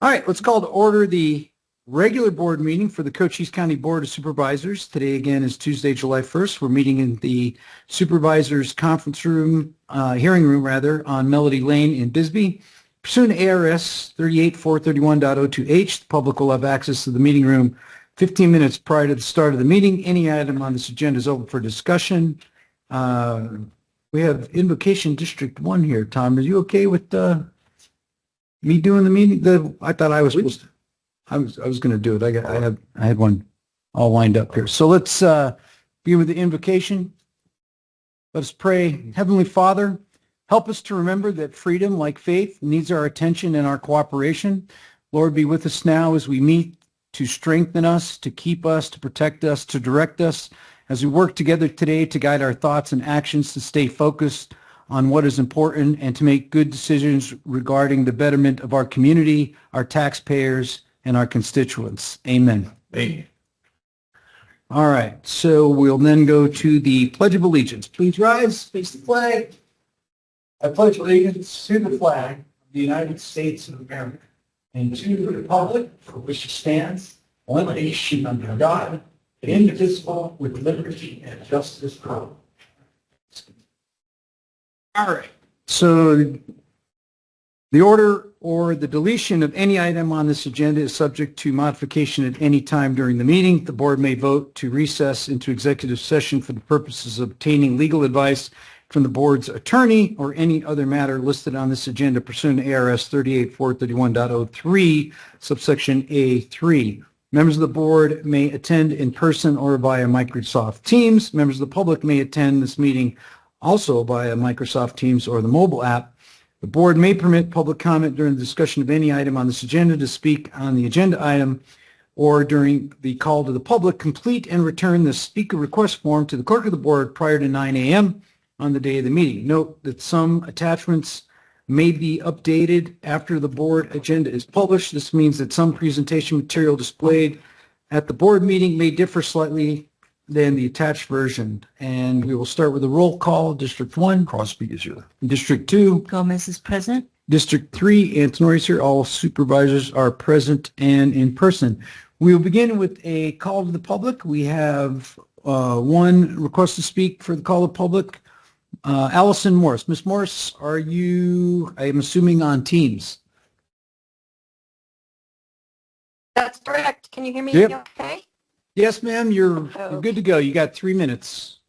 All right, let's call to order the regular board meeting for the Cochise County Board of Supervisors. Today again is Tuesday, July 1st. We're meeting in the Supervisors Conference Room, hearing room rather, on Melody Lane in Bisbee. Pursuant to ARS 38431.02H, the public will have access to the meeting room 15 minutes prior to the start of the meeting. Any item on this agenda is open for discussion. We have Invocation District 1 here. Tom, are you okay with me doing the meeting? I thought I was supposed to. I was going to do it. I had one all lined up here. So let's begin with the invocation. Let us pray. Heavenly Father, help us to remember that freedom, like faith, needs our attention and our cooperation. Lord, be with us now as we meet to strengthen us, to keep us, to protect us, to direct us as we work together today to guide our thoughts and actions, to stay focused on what is important and to make good decisions regarding the betterment of our community, our taxpayers, and our constituents. Amen. Amen. All right, so we'll then go to the Pledge of Allegiance. Please rise, face the flag. I pledge allegiance to the flag of the United States of America and to the republic for which it stands, one nation under God, indivisible, with liberty and justice for all. All right, so the order or the deletion of any item on this agenda is subject to modification at any time during the meeting. The board may vote to recess into executive session for the purposes of obtaining legal advice from the board's attorney or any other matter listed on this agenda pursuant to ARS 38431.03, subsection A3. Members of the board may attend in person or via Microsoft Teams. Members of the public may attend this meeting also via Microsoft Teams or the mobile app. The board may permit public comment during the discussion of any item on this agenda to speak on the agenda item or during the call to the public. Complete and return the speaker request form to the clerk of the board prior to 9 a.m. on the day of the meeting. Note that some attachments may be updated after the board agenda is published. This means that some presentation material displayed at the board meeting may differ slightly than the attached version. And we will start with a roll call. District 1. Crosby is here. District 2. Gomez is present. District 3. Antonori is here. All supervisors are present and in person. We will begin with a call to the public. We have one request to speak for the call to the public. Allison Morris. Ms. Morris, are you, I am assuming, on Teams? That's correct. Can you hear me okay? Yes, ma'am. You're good to go. You got 3 minutes.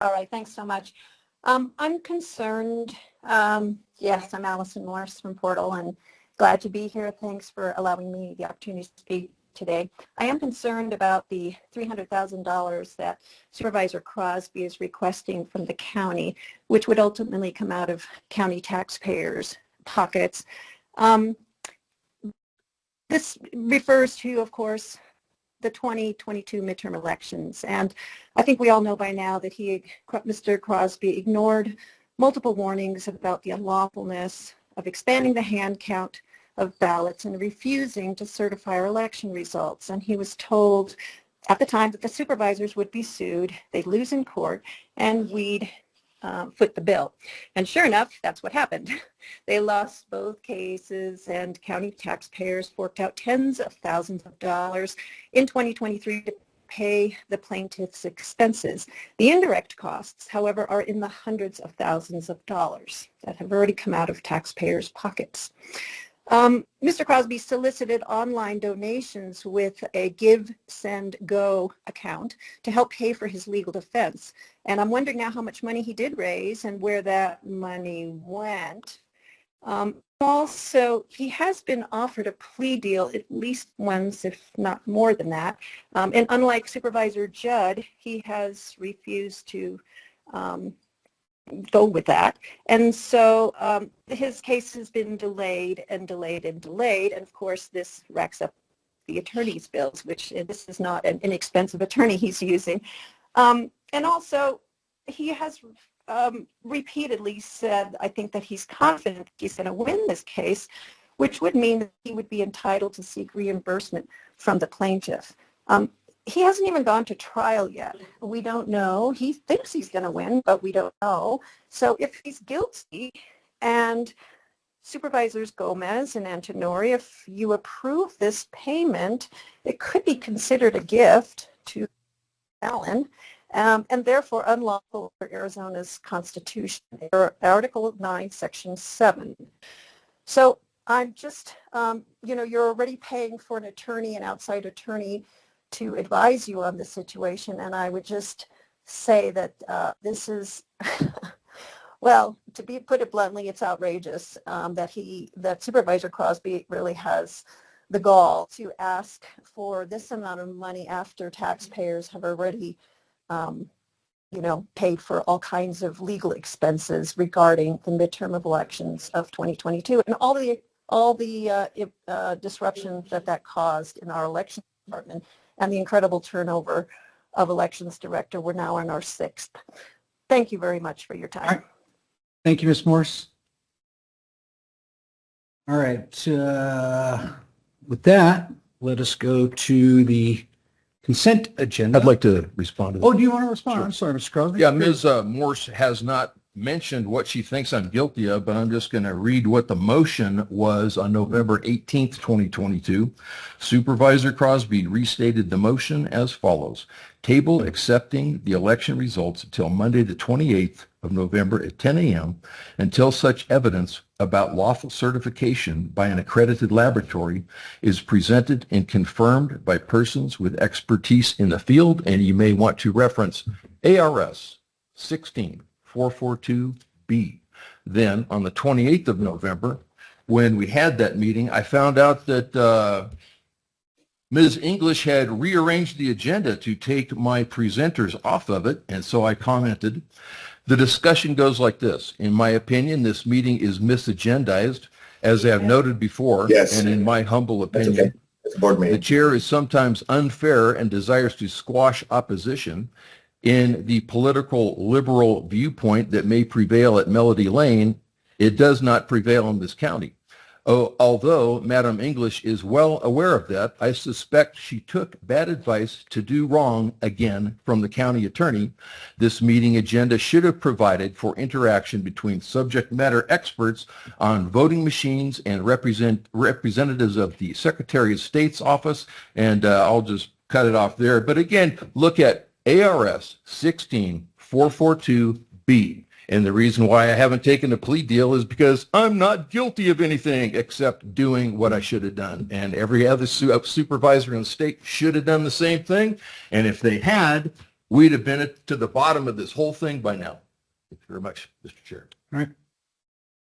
All right. Thanks so much. I'm concerned. Yes, I'm Allison Morris from Portal and glad to be here. Thanks for allowing me the opportunity to speak today. I am concerned about the $300,000 that Supervisor Crosby is requesting from the county, which would ultimately come out of county taxpayers' pockets. This refers to, of course, the 2022 midterm elections. And I think we all know by now that Mr. Crosby ignored multiple warnings about the unlawfulness of expanding the hand count of ballots and refusing to certify our election results. And he was told at the time that the supervisors would be sued, they'd lose in court, and we'd foot the bill. And sure enough, that's what happened. They lost both cases and county taxpayers forked out tens of thousands of dollars in 2023 to pay the plaintiff's expenses. The indirect costs, however, are in the hundreds of thousands of dollars that have already come out of taxpayers' pockets. Mr. Crosby solicited online donations with a Give, Send, Go account to help pay for his legal defense. And I'm wondering now how much money he did raise and where that money went. Also, he has been offered a plea deal at least once, if not more than that. And unlike Supervisor Judd, he has refused to go with that. And so his case has been delayed and delayed and delayed. And of course, this racks up the attorney's bills, which this is not an inexpensive attorney he's using. And also, he has repeatedly said, I think, that he's confident he's going to win this case, which would mean that he would be entitled to seek reimbursement from the plaintiff. He hasn't even gone to trial yet. We don't know. He thinks he's going to win, but we don't know. So if he's guilty and Supervisors Gomez and Antonori, if you approve this payment, it could be considered a gift to Allen, and therefore unlawful for Arizona's Constitution, Article 9, Section 7. So I'm just, you're already paying for an attorney, an outside attorney, to advise you on the situation, and I would just say that this is, well, put it bluntly, it's outrageous that Supervisor Crosby really has the gall to ask for this amount of money after taxpayers have already, paid for all kinds of legal expenses regarding the midterm of elections of 2022 and all the disruption that caused in our election department and the incredible turnover of elections director. We're now on our 6th. Thank you very much for your time. All right. Thank you, Ms. Morse. All right. With that, let us go to the consent agenda. I'd like to respond to that. Oh, do you want to respond? Sure. I'm sorry, Mr. Crosby. Yeah, Ms. Morse has not mentioned what she thinks I'm guilty of, but I'm just going to read what the motion was on November 18th, 2022. Supervisor Crosby restated the motion as follows. Table accepting the election results until Monday the 28th of November at 10 a.m. until such evidence about lawful certification by an accredited laboratory is presented and confirmed by persons with expertise in the field, and you may want to reference ARS 16442B. Then on the 28th of November, when we had that meeting, I found out that Ms. English had rearranged the agenda to take my presenters off of it, and so I commented. The discussion goes like this. In my opinion, this meeting is misagendized, as I have noted before, Yes. and in my humble opinion, okay. It's a board the meeting. chair is sometimes unfair and desires to squash opposition. In the political liberal viewpoint that may prevail at Melody Lane, it does not prevail in this county. Although Madam English is well aware of that, I suspect she took bad advice to do wrong again from the county attorney. This meeting agenda should have provided for interaction between subject matter experts on voting machines and representatives of the Secretary of State's office, and I'll just cut it off there. But again, look at ARS 16442B. And the reason why I haven't taken a plea deal is because I'm not guilty of anything except doing what I should have done. And every other supervisor in the state should have done the same thing. And if they had, we'd have been to the bottom of this whole thing by now. Thank you very much, Mr. Chair. All right.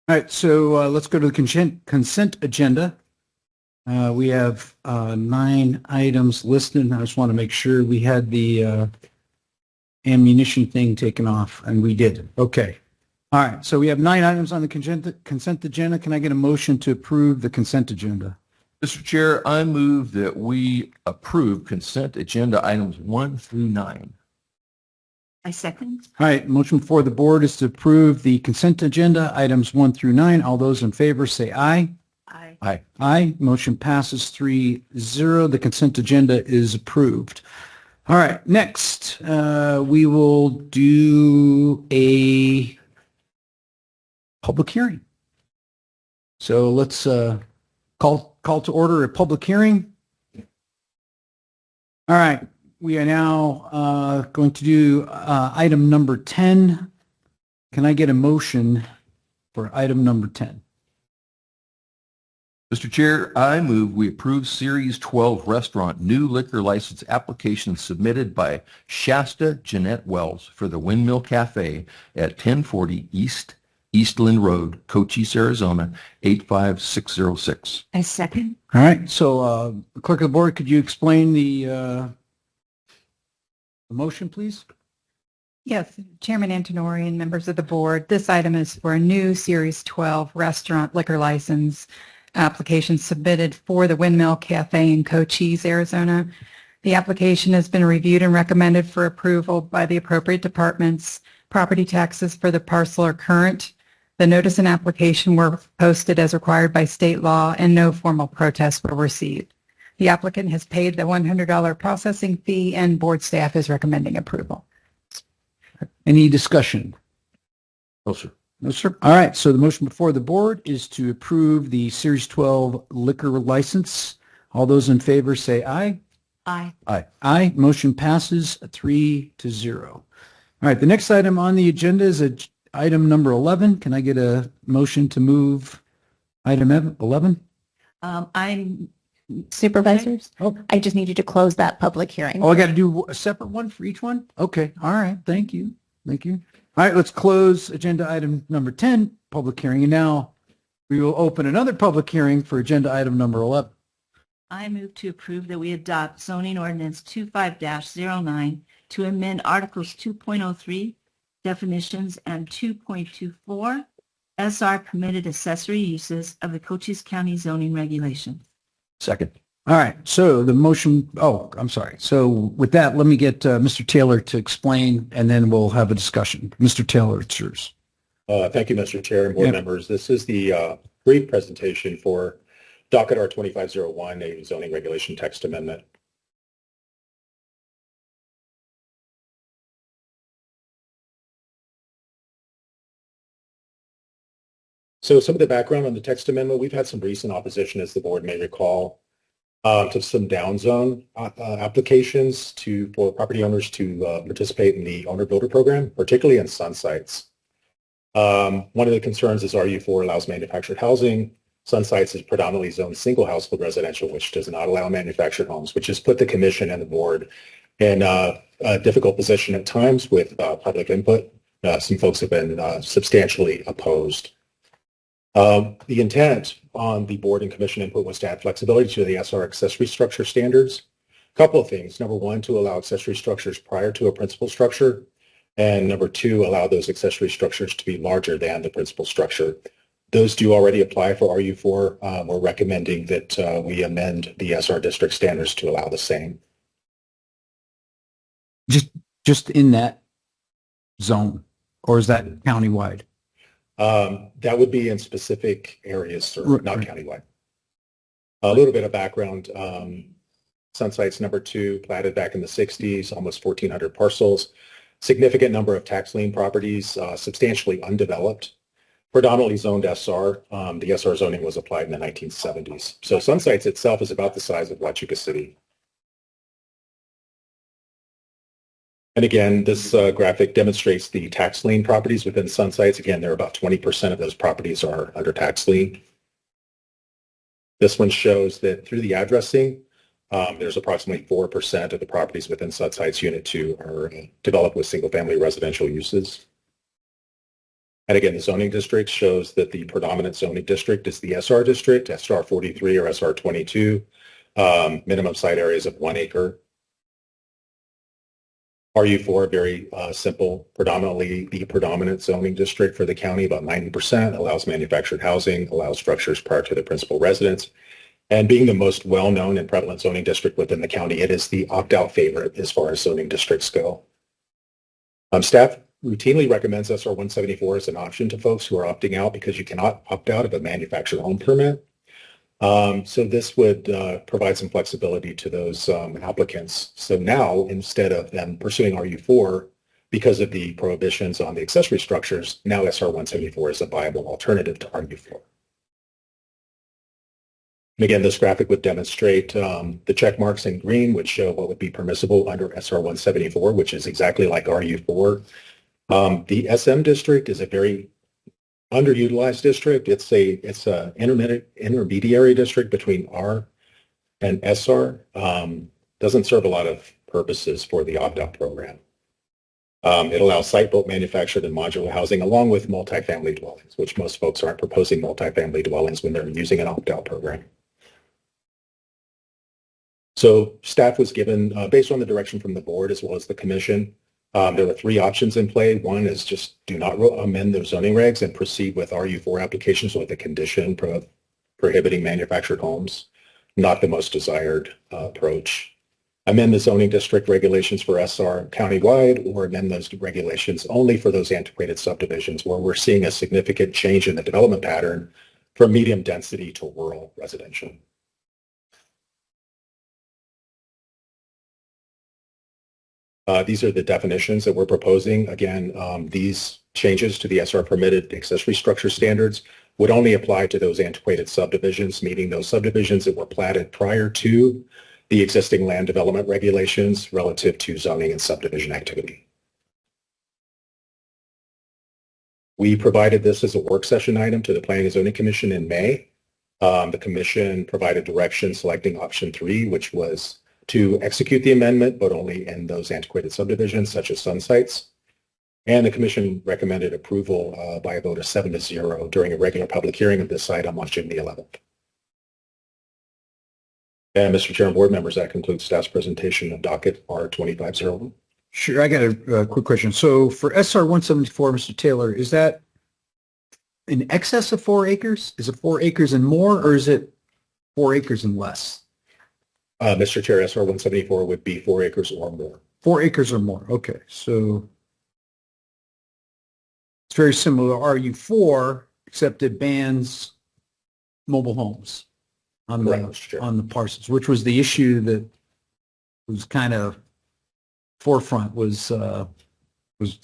All right. So let's go to the consent agenda. We have 9 items listed, and I just want to make sure we had the ammunition thing taken off, and we did. Okay. All right. So we have 9 items on the consent agenda. Can I get a motion to approve the consent agenda? Mr. Chair, I move that we approve consent agenda items 1 through 9. I second. All right. Motion before the board is to approve the consent agenda items 1 through 9. All those in favor say aye. Aye. Aye. Aye. Motion passes 3-0. The consent agenda is approved. All right. Next, we will do a public hearing. So let's call to order a public hearing. All right. We are now going to do item number 10. Can I get a motion for item number 10? Mr. Chair, I move we approve Series 12 restaurant new liquor license application submitted by Shasta Jeanette Wells for the Windmill Cafe at 1040 East Eastland Road, Cochise, Arizona, 85606. I second. All right. So, Clerk of the Board, could you explain the motion, please? Yes, Chairman Antonori and members of the board, this item is for a new Series 12 restaurant liquor license application submitted for the Windmill Cafe in Cochise, Arizona. The application has been reviewed and recommended for approval by the appropriate departments. Property taxes for the parcel are current. The notice and application were posted as required by state law, and no formal protests were received. The applicant has paid the $100 processing fee, and board staff is recommending approval. Any discussion? No, sir. No, sir. All right. So the motion before the board is to approve the Series 12 liquor license. All those in favor say aye. Aye. Aye. Aye. Motion passes 3-0. All right. The next item on the agenda is item number 11. Can I get a motion to move item 11? I'm, Supervisors, Oh, I just need you to close that public hearing. I got to do a separate one for each one? Okay. All right. Thank you. Thank you. All right. Let's close agenda item number 10, public hearing. And now we will open another public hearing for agenda item number 11. I move to approve that we adopt zoning ordinance 25-09 to amend Articles 2.03 definitions and 2.24 SR permitted accessory uses of the Cochise County zoning regulations. Second. All right, so the motion, I'm sorry. So with that, let me get Mr. Taylor to explain, and then we'll have a discussion. Mr. Taylor, it's yours. Thank you, Mr. Chair and board Yep. members. This is the brief presentation for docket R 2501, a zoning regulation text amendment. So some of the background on the text amendment, we've had some recent opposition, as the board may recall, to some downzone applications for property owners to participate in the owner builder program, particularly in sun sites. One of the concerns is RU4 allows manufactured housing. Sun sites is predominantly zoned single household residential, which does not allow manufactured homes, which has put the commission and the board in a difficult position at times with public input. Some folks have been substantially opposed. The intent on the board and commission input was to add flexibility to the SR accessory structure standards. A couple of things. Number one, to allow accessory structures prior to a principal structure. And number two, allow those accessory structures to be larger than the principal structure. Those do already apply for RU4. We're recommending that we amend the SR district standards to allow the same. Just in that zone, or is that countywide? That would be in specific areas, sir, Right. not countywide. A little bit of background. Sun Sites number 2, platted back in the 60s, almost 1,400 parcels. Significant number of tax lien properties, substantially undeveloped. Predominantly zoned SR. The SR zoning was applied in the 1970s. So Sun Sites itself is about the size of Huachuca City. And again, this graphic demonstrates the tax lien properties within Sun Sites. Again, there are about 20% of those properties are under tax lien. This one shows that through the addressing, there's approximately 4% of the properties within Sun Sites Unit 2 are developed with single-family residential uses. And again, the zoning district shows that the predominant zoning district is the SR district, SR 43 or SR 22, minimum site areas of 1 acre. RU4, very simple, predominantly the predominant zoning district for the county, about 90%, allows manufactured housing, allows structures prior to the principal residence. And being the most well-known and prevalent zoning district within the county, it is the opt-out favorite as far as zoning districts go. Staff routinely recommends SR 174 as an option to folks who are opting out because you cannot opt out of a manufactured home permit. So this would provide some flexibility to those applicants. So now, instead of them pursuing RU4 because of the prohibitions on the accessory structures, now SR 174 is a viable alternative to RU4. And again, this graphic would demonstrate the check marks in green would show what would be permissible under SR 174, which is exactly like RU4. The SM district is a very underutilized district. It's a intermediary district between R and SR. Doesn't serve a lot of purposes for the opt-out program. It allows site-built manufactured and modular housing along with multifamily dwellings, which most folks aren't proposing multifamily dwellings when they're using an opt-out program. So staff was given, based on the direction from the board as well as the commission, there were 3 options in play. One is just do not amend those zoning regs and proceed with RU4 applications with a condition prohibiting manufactured homes. Not the most desired approach. Amend the zoning district regulations for SR countywide, or amend those regulations only for those antiquated subdivisions where we're seeing a significant change in the development pattern from medium density to rural residential. These are the definitions that we're proposing. Again, these changes to the SR permitted accessory structure standards would only apply to those antiquated subdivisions, meaning those subdivisions that were platted prior to the existing land development regulations relative to zoning and subdivision activity. We provided this as a work session item to the Planning and Zoning Commission in May. The commission provided direction selecting option 3, which was to execute the amendment, but only in those antiquated subdivisions such as sun sites. And the commission recommended approval by a vote of 7-0 during a regular public hearing of this item on June the 11th. And Mr. Chair and board members, that concludes staff's presentation of docket R2501. Sure, I got a quick question. So for SR 174, Mr. Taylor, is that in excess of 4 acres? Is it 4 acres and more, or is it 4 acres and less? Mr. Chair, SR 174 would be 4 acres or more. 4 acres or more. Okay, so it's very similar to RU4, except it bans mobile homes on Correct, Mr. Chair. the parcels, which was the issue that was kind of forefront was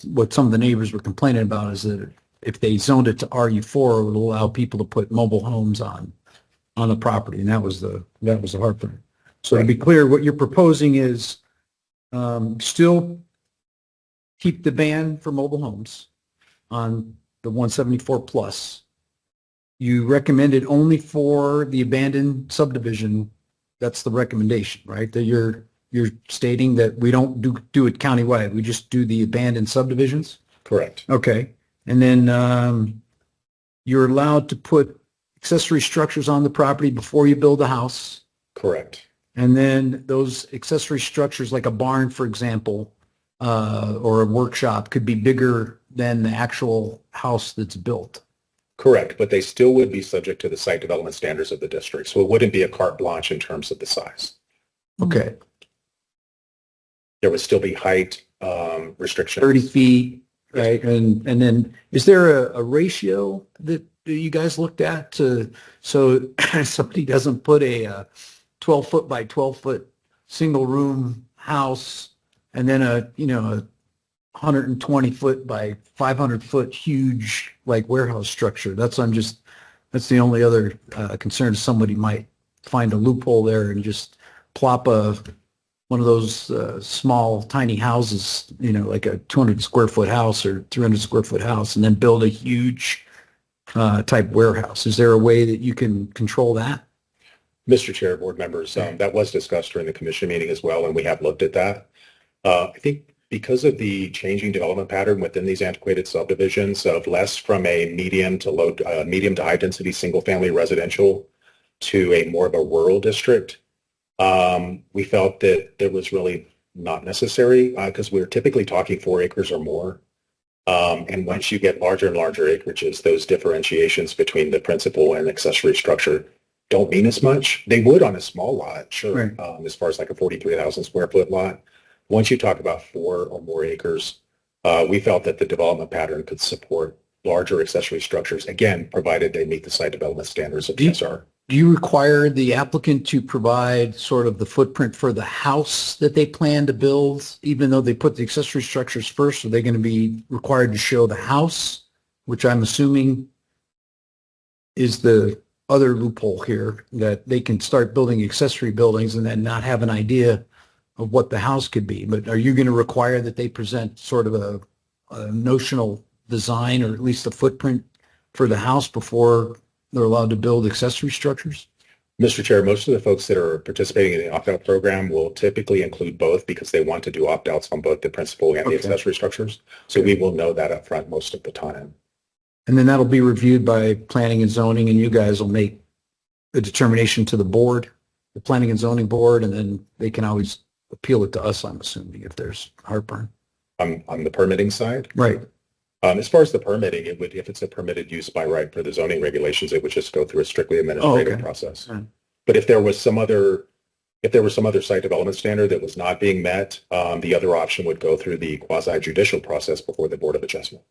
what some of the neighbors were complaining about, is that if they zoned it to RU4, it would allow people to put mobile homes on the property, and that was the hard part. So to be clear, what you're proposing is still keep the ban for mobile homes on the 174 plus. You recommended only for the abandoned subdivision. That's the recommendation, right? That you're stating that we don't do it countywide. We just do the abandoned subdivisions? Correct. Okay. And then you're allowed to put accessory structures on the property before you build a house. Correct. And then those accessory structures, like a barn, for example, or a workshop, could be bigger than the actual house that's built. Correct, but they still would be subject to the site development standards of the district. So it wouldn't be a carte blanche in terms of the size. Okay. There would still be height restrictions. 30 feet, right? And then is there a ratio that you guys looked at so somebody doesn't put a 12 foot by 12 foot single room house and then a 120 foot by 500 foot huge like warehouse structure? That's the only other concern. Somebody might find a loophole there and just plop one of those small tiny houses, like a 200 square foot house or 300 square foot house, and then build a huge type warehouse. Is there a way that you can control that? Mr. Chair, board members, that was discussed during the commission meeting as well, and we have looked at that. I think because of the changing development pattern within these antiquated subdivisions of less from a medium to high density single family residential to a more of a rural district, we felt that it was really not necessary because we're typically talking 4 acres or more. And once you get larger and larger acreages, those differentiations between the principal and accessory structure don't mean as much. They would on a small lot, sure, Right. As far as like a 43,000 square foot lot. Once you talk about 4 or more acres, we felt that the development pattern could support larger accessory structures, again, provided they meet the site development standards of TSR. Do you require the applicant to provide sort of the footprint for the house that they plan to build, even though they put the accessory structures first? Are they going to be required to show the house, which I'm assuming is the other loophole here, that they can start building accessory buildings and then not have an idea of what the house could be? But are you going to require that they present sort of a notional design, or at least the footprint for the house, before they're allowed to build accessory structures? Mr. Chair, most of the folks that are participating in the opt-out program will typically include both because they want to do opt-outs on both the principal and the accessory structures. So we will know that up front most of the time. And then that'll be reviewed by planning and zoning, and you guys will make a determination to the board, the planning and zoning board, and then they can always appeal it to us, I'm assuming, if there's heartburn. On the permitting side? Right. As far as the permitting, it would, if it's a permitted use by right for the zoning regulations, it would just go through a strictly administrative process. Right. But if there was some other site development standard that was not being met, the other option would go through the quasi-judicial process before the Board of Adjustment.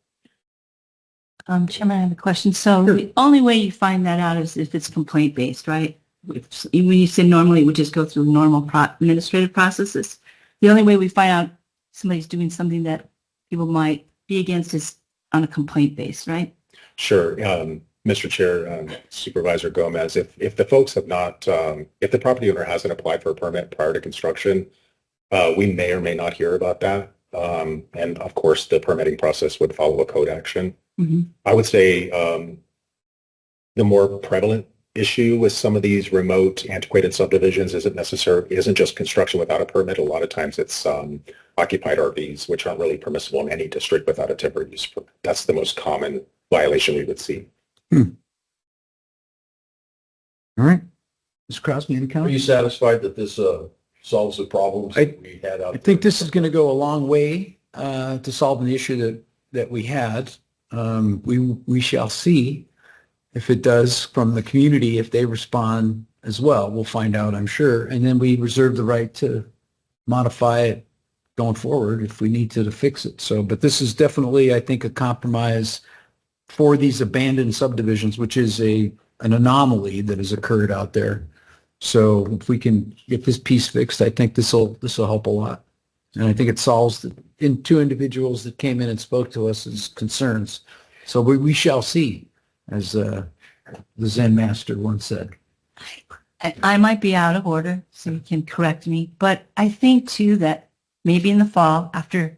Chairman, I have a question. So the only way you find that out is if it's complaint based, right? When you said normally it would just go through normal administrative processes. The only way we find out somebody's doing something that people might be against is on a complaint base, right? Sure. Mr. Chair, Supervisor Gomez, if the folks have not, if the property owner hasn't applied for a permit prior to construction, we may or may not hear about that. And of course, the permitting process would follow a code action. Mhm. I would say the more prevalent issue with some of these remote antiquated subdivisions isn't just construction without a permit. A lot of times it's occupied RVs, which aren't really permissible in any district without a temporary use permit. That's the most common violation we would see. All right. Ms. Crosby, any Are you comments? satisfied that this solves the problems I- that we had out I there? think this is going to go a long way to solving the issue that we had. We shall see if it does from the community, if they respond as well. We'll find out, I'm sure. And then we reserve the right to modify it going forward if we need to fix it. So, but this is definitely, I think, a compromise for these abandoned subdivisions, which is an anomaly that has occurred out there. So if we can get this piece fixed, I think this will help a lot. And I think it solves in two individuals that came in and spoke to us as concerns. So we shall see, as the Zen master once said. I might be out of order, so you can correct me, but I think too that maybe in the fall, after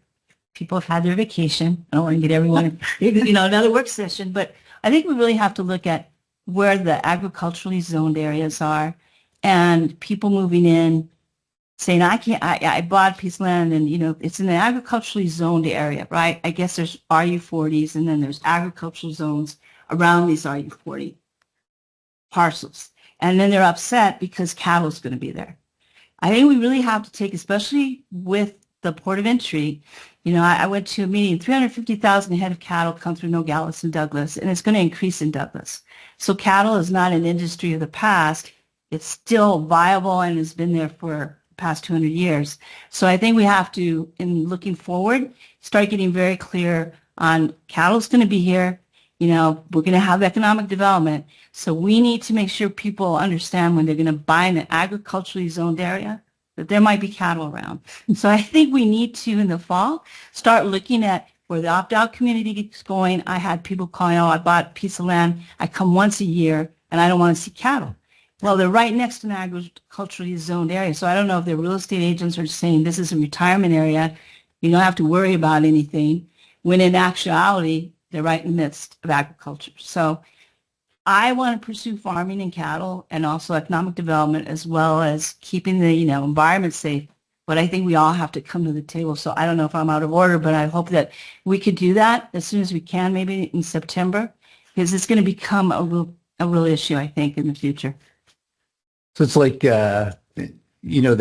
people have had their vacation, I don't want to get everyone, another work session, but I think we really have to look at where the agriculturally zoned areas are and people moving in saying, I bought a piece of land and, it's in an agriculturally zoned area, right? I guess there's RU40s and then there's agricultural zones around these RU40 parcels. And then they're upset because cattle is going to be there. I think we really have to take, especially with the port of entry, I went to a meeting, 350,000 head of cattle come through Nogales and Douglas, and it's going to increase in Douglas. So cattle is not an industry of the past. It's still viable and has been there for the past 200 years. So I think we have to, in looking forward, start getting very clear on cattle is going to be here. We're going to have economic development. So we need to make sure people understand when they're going to buy in an agriculturally zoned area that there might be cattle around. So I think we need to, in the fall, start looking at where the opt-out community is going. I had people calling, I bought a piece of land. I come once a year, and I don't want to see cattle. Well, they're right next to an agriculturally zoned area. So I don't know if the real estate agents are saying this is a retirement area. You don't have to worry about anything, when in actuality, they're right in the midst of agriculture. So I want to pursue farming and cattle and also economic development as well as keeping the, environment safe. But I think we all have to come to the table. So I don't know if I'm out of order, but I hope that we could do that as soon as we can, maybe in September, because it's going to become a real issue, I think, in the future. So it's like, the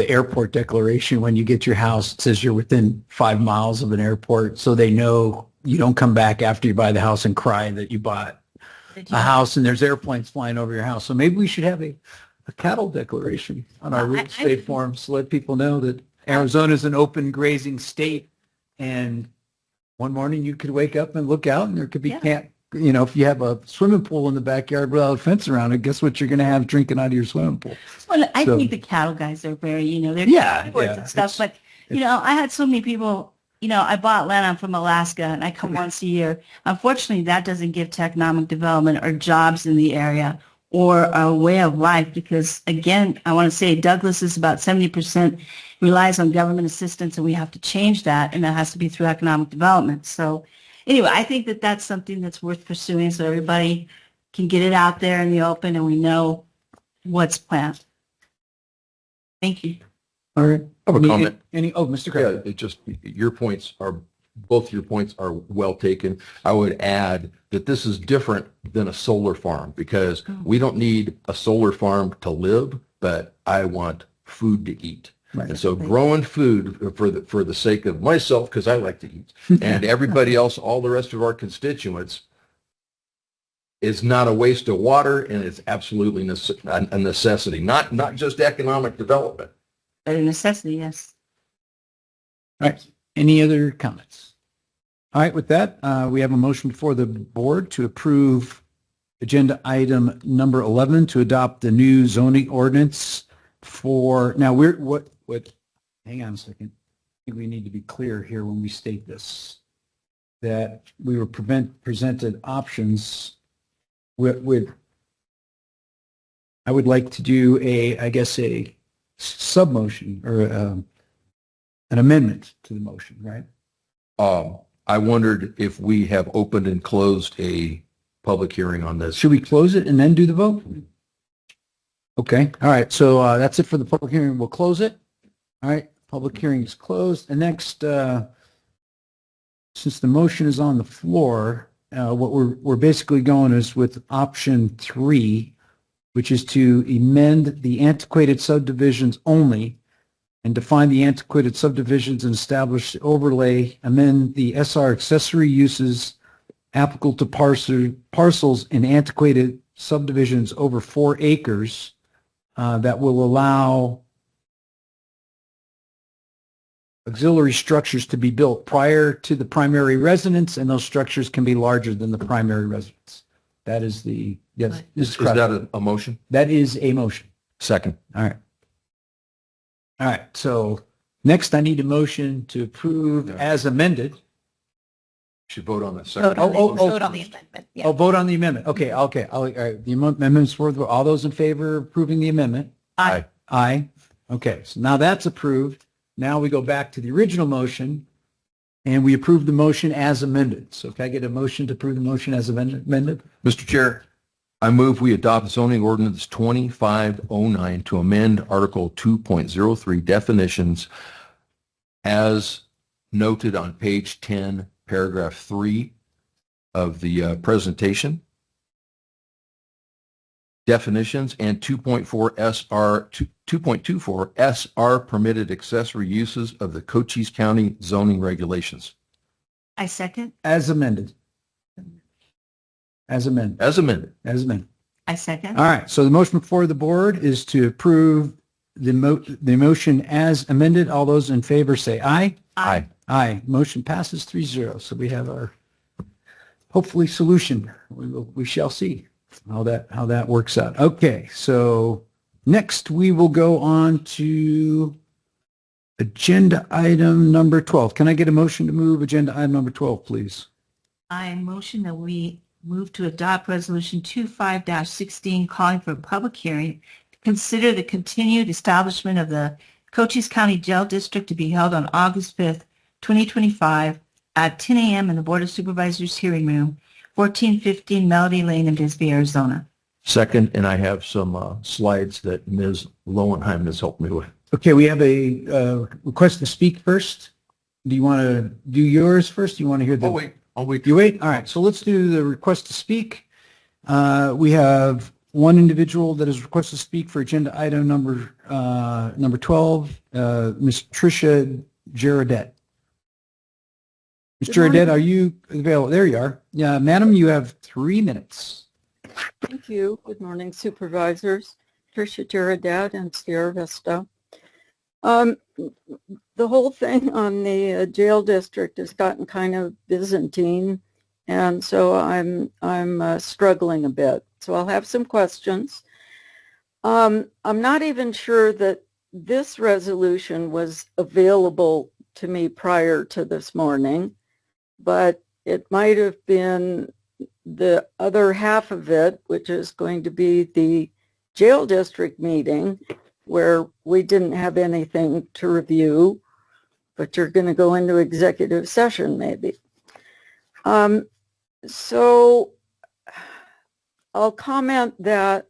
airport declaration, when you get your house, it says you're within 5 miles of an airport. So they know you don't come back after you buy the house and cry that you bought a house and there's airplanes flying over your house. So maybe we should have a cattle declaration on our real estate forms to let people know that Arizona is an open grazing state. And one morning you could wake up and look out and there could be if you have a swimming pool in the backyard without a fence around it, guess what you're going to have drinking out of your swimming pool? Well, I So- think the cattle guys are very, they're Yeah, and stuff. But, I had so many people, I bought land. I'm from Alaska and I come once a year. Unfortunately, that doesn't give to economic development or jobs in the area or a way of life because, again, I want to say Douglas is about 70% relies on government assistance and we have to change that and that has to be through economic development. So anyway, I think that that's something that's worth pursuing so everybody can get it out there in the open and we know what's planned. Thank you. All right. I have a comment. Mr. Yeah, Craig. it just, both your points are well taken. I would add that this is different than a solar farm because we don't need a solar farm to live, but I want food to eat. Right. And so growing food for the sake of myself, because I like to eat, and everybody else, all the rest of our constituents, is not a waste of water and it's absolutely a necessity, not just economic development. But a necessity, yes. All right. Any other comments? All right. With that, we have a motion before the board to approve agenda item number 11 to adopt the new zoning ordinance for, now hang on a second. think we need to be clear here when we state this, that we were presented options with, I would like to do a sub-motion or an amendment to the motion, right? I wondered if we have opened and closed a public hearing on this. Should we close it and then do the vote? Okay, all right, so that's it for the public hearing. We'll close it. All right, public hearing is closed. And next, since the motion is on the floor, what we're basically going is with option 3, which is to amend the antiquated subdivisions only and define the antiquated subdivisions and establish overlay, amend the SR accessory uses applicable to parcels in antiquated subdivisions over 4 acres that will allow auxiliary structures to be built prior to the primary residence, and those structures can be larger than the primary residence. That is the, yes, this is Is correct. that a motion? That is a motion. Second. All right. All right, so next I need a motion to approve as amended. Should vote on that Vote second. on, Oh, the, vote on the amendment. Yeah. Oh, vote on the amendment. Okay, okay. All right, the amendment's for the, all those in favor of approving the amendment? Aye. Aye. Okay, so now that's approved. Now we go back to the original motion and we approve the motion as amended. So can I get a motion to approve the motion as amended? Mr. Chair, I move we adopt zoning ordinance 2509 to amend Article 2.03 definitions as noted on page 10, paragraph 3 of the presentation. Definitions and 2.4 SR 2.24 SR permitted accessory uses of the Cochise County zoning regulations. I second. As amended. As amended. As amended. As amended. I second. All right, so the motion before the board is to approve the motion as amended. All those in favor say aye. Aye. Aye. Motion passes 3-0. So we have our hopefully solution. We shall see how that works out. Okay, so next we will go on to agenda item number 12. Can I get a motion to move agenda item number 12, please? I motion that we move to adopt Resolution 25-16 calling for a public hearing to consider the continued establishment of the Cochise County Jail District to be held on August 5th, 2025 at 10 a.m. in the Board of Supervisors hearing room, 1415 Melody Lane in Bisbee, Arizona. Second, and I have some slides that Ms. Lowenheim has helped me with. Okay, we have a request to speak first. Do you want to do yours first? Do you want to hear the? I'll wait. You wait? All right, so let's do the request to speak. We have one individual that has requested to speak for agenda item number 12, Ms. Tricia Girodet. Ms. Good morning. Girodet, are you available? There you are. Yeah, madam, you have 3 minutes. Thank you. Good morning, supervisors. Tricia Girodet and Sierra Vista. The whole thing on the jail district has gotten kind of Byzantine, and so I'm struggling a bit. So I'll have some questions. I'm not even sure that this resolution was available to me prior to this morning, but it might have been the other half of it, which is going to be the jail district meeting, where we didn't have anything to review, but you're going to go into executive session maybe. So I'll comment that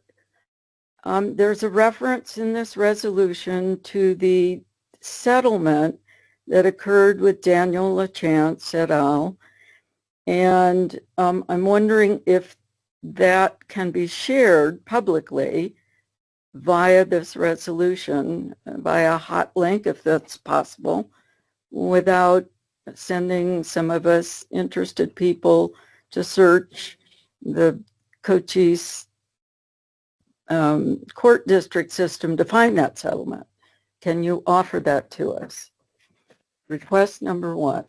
there's a reference in this resolution to the settlement that occurred with Daniel LaChance et al. And I'm wondering if that can be shared publicly via this resolution, via a hot link if that's possible, without sending some of us interested people to search the Cochise court district system to find that settlement. Can you offer that to us? Request number 1.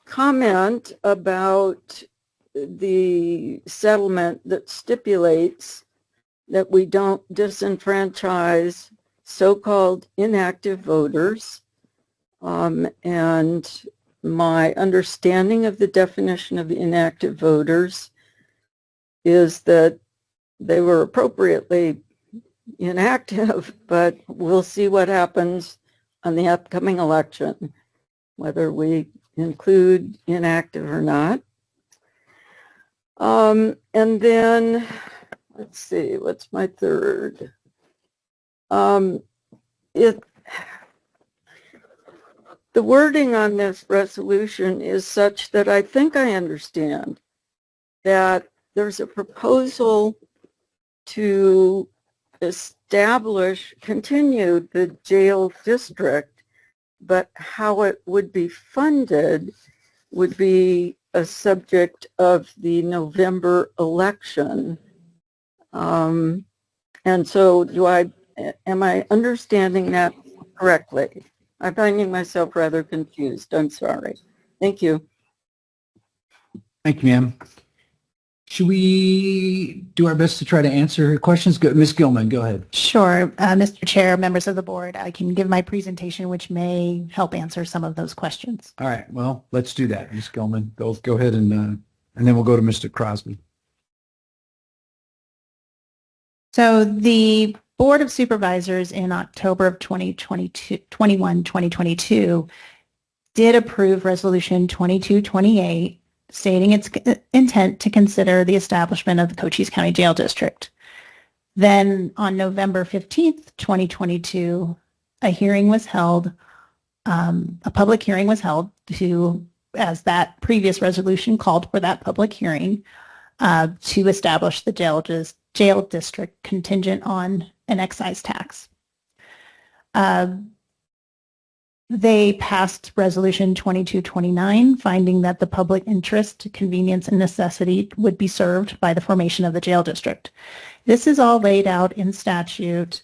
Comment about the settlement that stipulates that we don't disenfranchise so-called inactive voters And my understanding of the definition of inactive voters is that they were appropriately inactive, but we'll see what happens on the upcoming election, whether we include inactive or not. And then, let's see, what's my third? The wording on this resolution is such that I think I understand that there's a proposal to continue the jail district, but how it would be funded would be a subject of the November election. And so am I understanding that correctly? I'm finding myself rather confused. I'm sorry. Thank you. Thank you, ma'am. Should we do our best to try to answer her questions? Go, Ms. Gilman, go ahead. Sure. Mr. Chair, members of the board, I can give my presentation, which may help answer some of those questions. All right. Well, let's do that. Ms. Gilman, go ahead and then we'll go to Mr. Crosby. So the Board of Supervisors in October of 2022 did approve Resolution 2228, stating its intent to consider the establishment of the Cochise County Jail District. Then on November 15th, 2022, a hearing was held, a public hearing was held as that previous resolution called for that public hearing, to establish the jail district contingent on an excise tax. They passed Resolution 2229, finding that the public interest, convenience, and necessity would be served by the formation of the jail district. This is all laid out in statute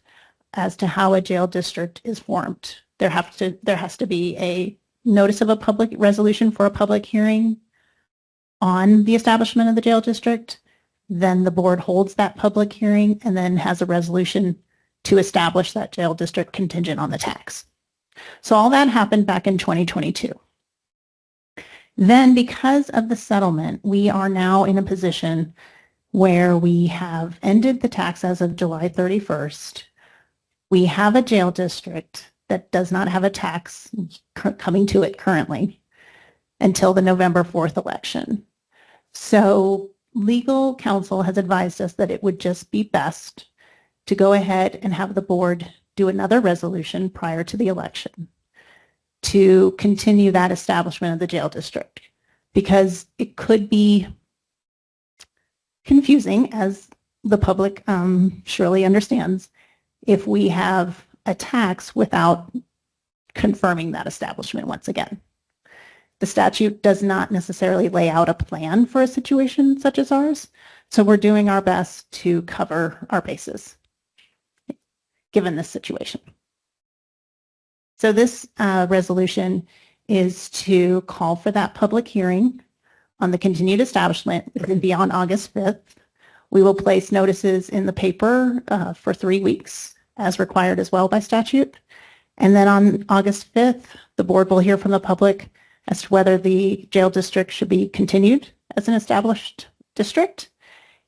as to how a jail district is formed. There has to be a notice of a public resolution for a public hearing on the establishment of the jail district. Then the board holds that public hearing and then has a resolution to establish that jail district contingent on the tax. So all that happened back in 2022. Then because of the settlement, we are now in a position where we have ended the tax as of July 31st. We have a jail district that does not have a tax coming to it currently until the November 4th election. So legal counsel has advised us that it would just be best to go ahead and have the board do another resolution prior to the election to continue that establishment of the jail district, because it could be confusing, as the public surely understands, if we have a tax without confirming that establishment once again. The statute does not necessarily lay out a plan for a situation such as ours, so we're doing our best to cover our bases given this situation. So this resolution is to call for that public hearing on the continued establishment. It will be on August 5th. We will place notices in the paper for 3 weeks as required as well by statute. And then on August 5th, the board will hear from the public as to whether the jail district should be continued as an established district.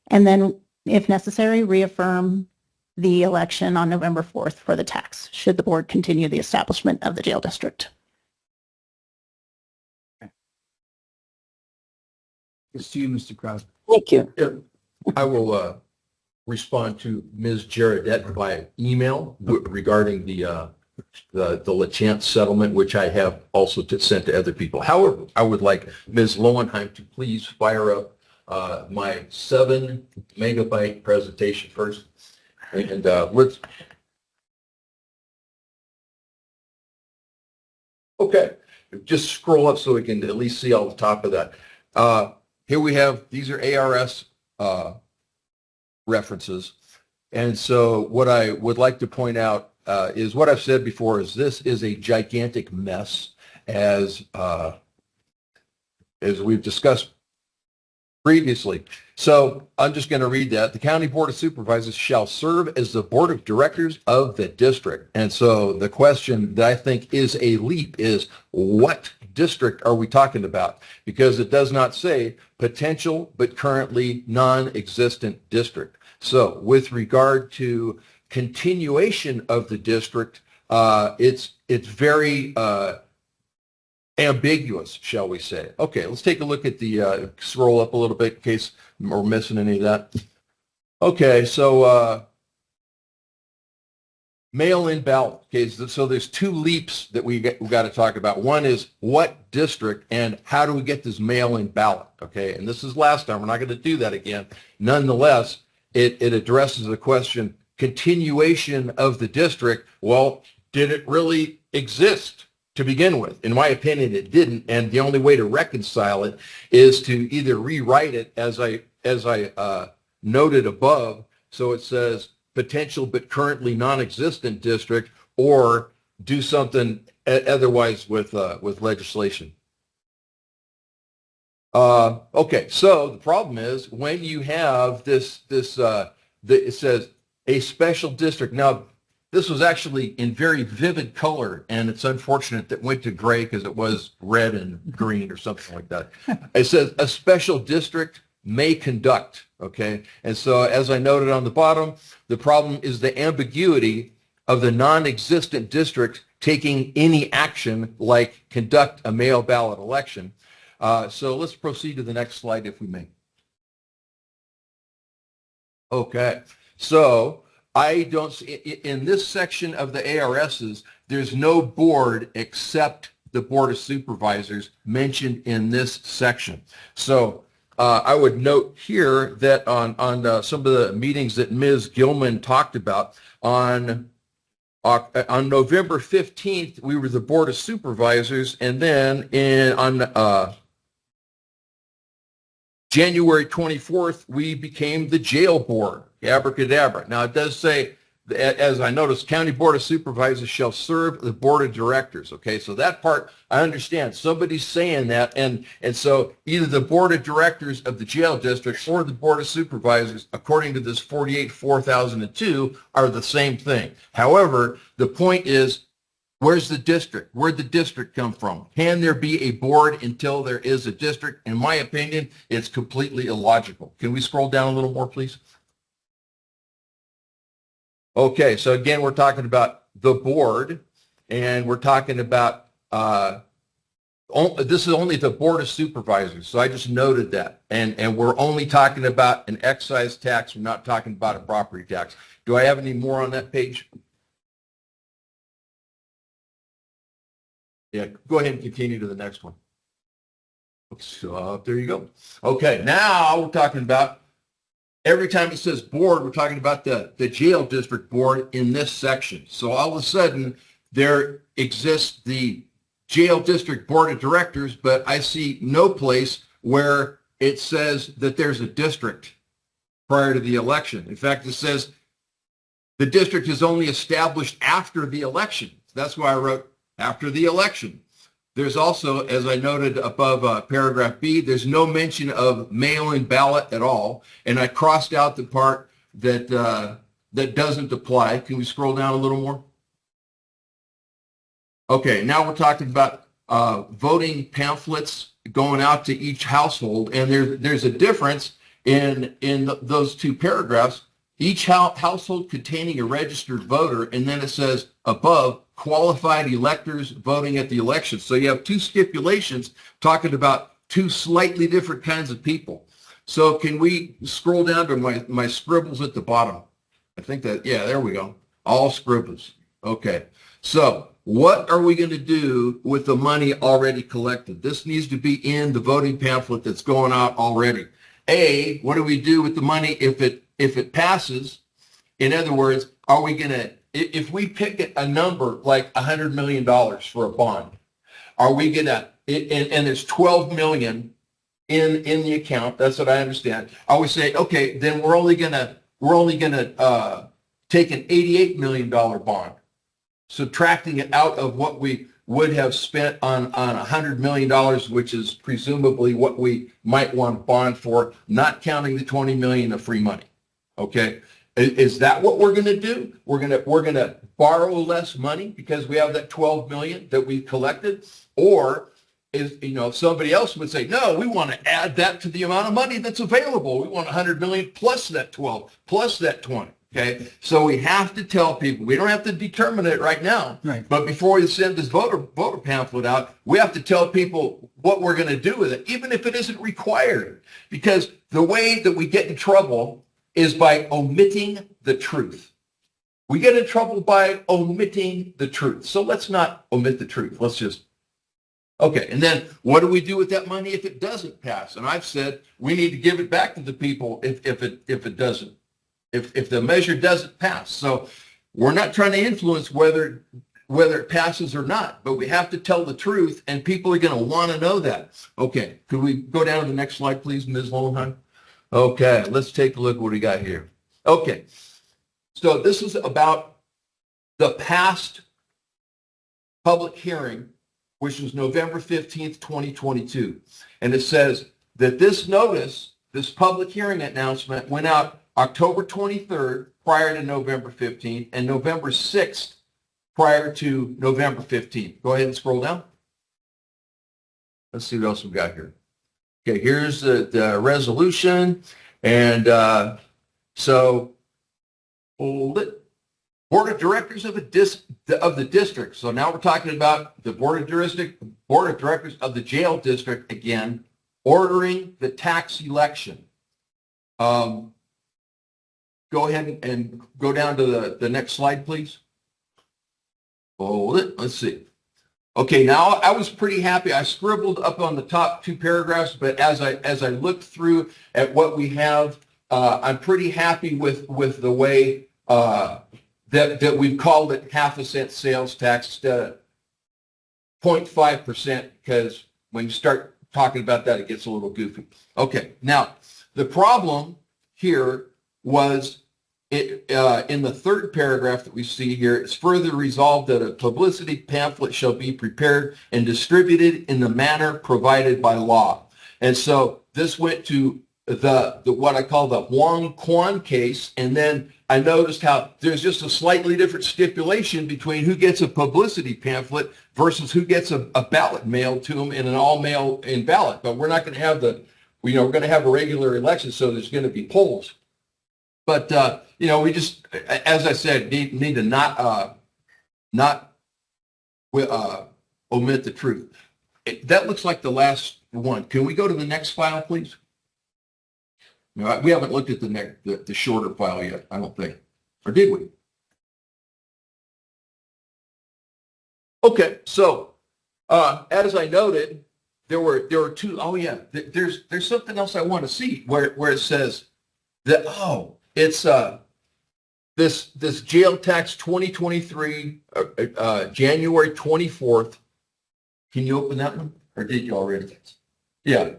And then, if necessary, reaffirm the election on November 4th for the tax, should the board continue the establishment of the jail district. It's to you, Mr. Crosby. Thank you. I will respond to Ms. Jaredette by email regarding the LaChance settlement, which I have also sent to other people. However, I would like Ms. Lowenheim to please fire up my 7 megabyte presentation first. And let's, okay, just scroll up so we can at least see all the top of that. Here we have, these are ARS references. And so what I would like to point out is what I've said before is this is a gigantic mess, as we've discussed previously. So I'm just going to read that. The County Board of Supervisors shall serve as the board of directors of the district. And so the question that I think is a leap is, what district are we talking about? Because it does not say potential but currently non-existent district. So with regard to continuation of the district, it's very ambiguous, shall we say. Okay, let's take a look at the, scroll up a little bit in case we're missing any of that. Okay, so mail-in ballot. Okay, so there's two leaps that we got to talk about. One is what district and how do we get this mail-in ballot? Okay, and this is last time. We're not going to do that again. Nonetheless, it addresses the question, continuation of the district. Well, did it really exist to begin with? In my opinion, it didn't, and the only way to reconcile it is to either rewrite it as I noted above, so it says potential but currently non-existent district, or do something otherwise with legislation. Okay, so the problem is when you have this it says a special district. Now, this was actually in very vivid color, and it's unfortunate that it went to gray because it was red and green or something like that. It says a special district may conduct, okay? And so as I noted on the bottom, the problem is the ambiguity of the non-existent district taking any action like conduct a mail ballot election. So let's proceed to the next slide if we may. Okay, so I don't see, in this section of the ARSs, there's no board except the Board of Supervisors mentioned in this section. So I would note here that on some of the meetings that Ms. Gilman talked about, on November 15th, we were the Board of Supervisors, and then on January 24th, we became the jail board, abracadabra. Now, it does say, as I noticed, County Board of Supervisors shall serve the board of directors. Okay, so that part I understand. Somebody's saying that, and so either the board of directors of the jail district or the board of supervisors, according to this 48-4002, are the same thing. However, the point is, where's the district? Where'd the district come from? Can there be a board until there is a district? In my opinion, it's completely illogical. Can we scroll down a little more, please? Okay, so again, we're talking about the board, and we're talking about, this is only the Board of Supervisors, so I just noted that. And we're only talking about an excise tax, we're not talking about a property tax. Do I have any more on that page? Yeah, go ahead and continue to the next one. So there you go. Okay, now we're talking about, every time it says board, we're talking about the jail district board in this section. So all of a sudden, there exists the jail district board of directors, but I see no place where it says that there's a district prior to the election. In fact, it says the district is only established after the election. That's why I wrote after the election. There's also, as I noted above paragraph B, there's no mention of mail-in ballot at all. And I crossed out the part that, that doesn't apply. Can we scroll down a little more? Okay, now we're talking about voting pamphlets going out to each household. And there's a difference in those two paragraphs. Each household containing a registered voter, and then it says above, qualified electors voting at the election. So you have two stipulations talking about two slightly different kinds of people. So can we scroll down to my scribbles at the bottom? I think that, yeah, there we go. All scribbles. Okay. So what are we going to do with the money already collected? This needs to be in the voting pamphlet that's going out already. A, what do we do with the money if it passes? In other words, are we going to, if we pick a number like $100 million for a bond, are we going to, and there's 12 million in the account, that's what I understand. Are we saying, okay, then we're only going to take an $88 million bond, subtracting it out of what we would have spent on $100 million, which is presumably what we might want to bond for, not counting the 20 million of free money. Okay. Is that what we're going to do? We're going to borrow less money because we have that 12 million that we've collected? Or is, somebody else would say, no, we want to add that to the amount of money that's available. We want 100 million plus that 12, plus that 20. Okay, so we have to tell people, we don't have to determine it right now, Right. but before we send this voter pamphlet out, we have to tell people what we're going to do with it, even if it isn't required. Because the way that we get in trouble is by omitting the truth. We get in trouble by omitting the truth. So let's not omit the truth. Let's just, okay, and then what do we do with that money if it doesn't pass? And I've said we need to give it back to the people if it doesn't. If the measure doesn't pass. So we're not trying to influence whether it passes or not, but we have to tell the truth, and people are going to want to know that. Okay, could we go down to the next slide, please, Ms. Lowenheim? Okay, let's take a look at what we got here. Okay, so this is about the past public hearing, which was November 15th, 2022. And it says that this notice, this public hearing announcement went out October 23rd prior to November 15th and November 6th prior to November 15th. Go ahead and scroll down. Let's see what else we've got here. Okay, here's the resolution. And so hold it. Board of Directors of the district. So now we're talking about the Board of Directors of the jail district again, ordering the tax election. Go ahead and go down to the next slide, please. Hold it. Let's see. Okay, now I was pretty happy. I scribbled up on the top two paragraphs, but as I looked through at what we have, I'm pretty happy with the way that we've called it 0.5 cent sales tax instead of 0.5%, because when you start talking about that, it gets a little goofy. Okay, now the problem here was in the third paragraph that we see here, it's further resolved that a publicity pamphlet shall be prepared and distributed in the manner provided by law. And so this went to the what I call the Wong Quan case, and then I noticed how there's just a slightly different stipulation between who gets a publicity pamphlet versus who gets a ballot mailed to them in an all-mail-in ballot. But we're not going to have we're going to have a regular election, so there's going to be polls. But we just, as I said, need to not omit the truth. That looks like the last one. Can we go to the next file, please? No, we haven't looked at the shorter file yet, I don't think. Or did we? Okay, so as I noted, there were two. Oh yeah, there's something else I want to see where it says that it's this jail tax 2023 January 24th. Can you open that one, or did you already? Yeah.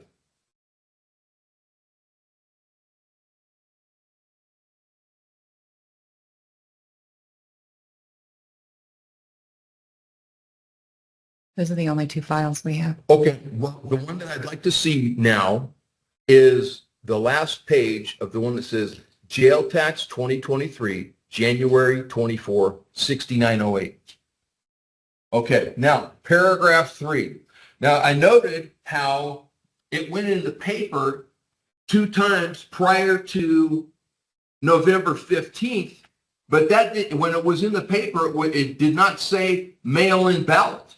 Those are the only two files we have. Okay, well, the one that I'd like to see now is the last page of the one that says jail tax 2023, January 24, 6908. Okay, now paragraph 3. Now I noted how it went in the paper 2 times prior to November 15th, but when it was in the paper, it did not say mail-in ballot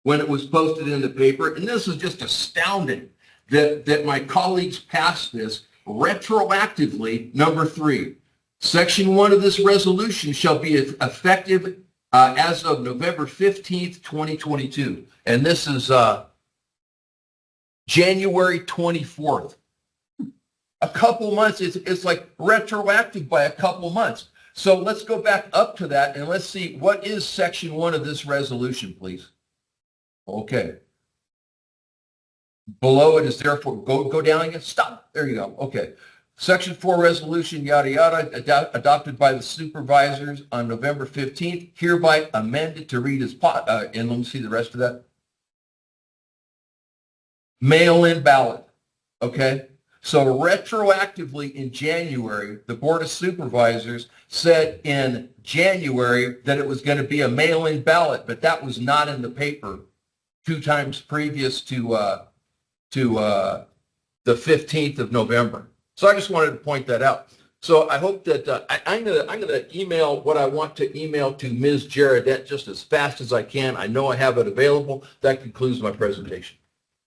when it was posted in the paper. And this is just astounding that my colleagues passed this retroactively. Number 3, section 1 of this resolution shall be effective as of November 15th, 2022. And this is January 24th. A couple months, it's like retroactive by a couple months. So let's go back up to that and let's see what is section 1 of this resolution, please. Okay. Below it is therefore, go down again. Stop. There you go. Okay. Section 4 resolution, yada, yada, adopted by the supervisors on November 15th, hereby amended to read as, and let me see the rest of that. Mail-in ballot, okay? So retroactively in January, the Board of Supervisors said in January that it was going to be a mail-in ballot, but that was not in the paper 2 times previous to the 15th of November. So I just wanted to point that out. So I hope that I'm gonna email what I want to email to Ms. Gerardette just as fast as I can. I know I have it available. That concludes my presentation.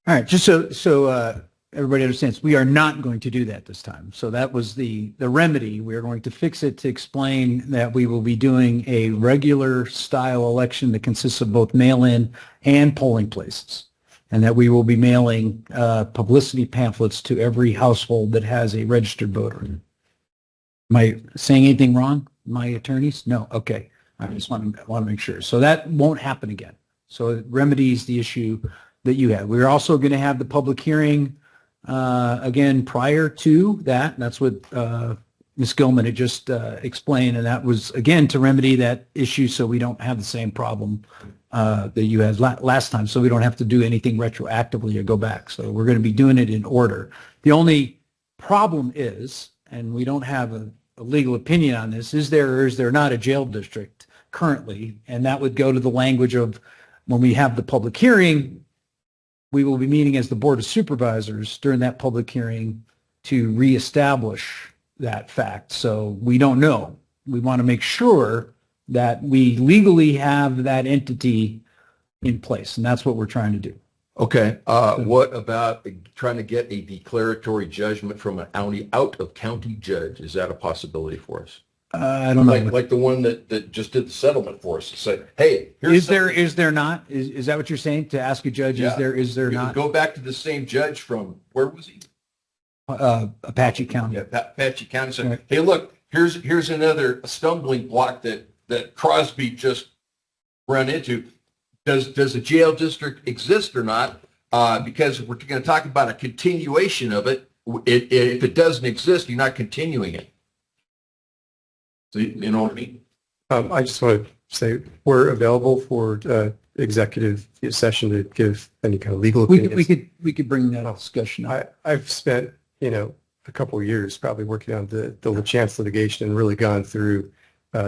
All right, just so everybody understands, we are not going to do that this time. So that was the remedy. We are going to fix it to explain that we will be doing a regular style election that consists of both mail-in and polling places, and that we will be mailing publicity pamphlets to every household that has a registered voter. Am I saying anything wrong, my attorneys? No? Okay. I just want to make sure. So that won't happen again. So it remedies the issue that you had. We're also going to have the public hearing again prior to that. That's what Ms. Gilman had just explained, and that was, again, to remedy that issue so we don't have the same problem that you had last time, so we don't have to do anything retroactively or go back. So we're going to be doing it in order. The only problem is, and we don't have a legal opinion on this, is there or is there not a jail district currently? And that would go to the language of when we have the public hearing, we will be meeting as the Board of Supervisors during that public hearing to reestablish that fact. So we don't know. We want to make sure that we legally have that entity in place, and that's what we're trying to do. Okay. What about trying to get a declaratory judgment from an out-of-county judge? Is that a possibility for us? I don't know. Like the one that just did the settlement for us to say, hey, here's Is there not? Is that what you're saying? To ask a judge, Yeah. is there you can not? go back to the same judge from, where was he? Apache County. Yeah, Apache County said, Right. hey, look, here's another stumbling block that Crosby just run into. Does a jail district exist or not? Because we're going to talk about a continuation of it. If it doesn't exist, you're not continuing it. So you know what I mean? I just want to say we're available for executive session to give any kind of legal opinions. We could bring that discussion up. I've spent, a couple of years probably working on the LaChance litigation and really gone through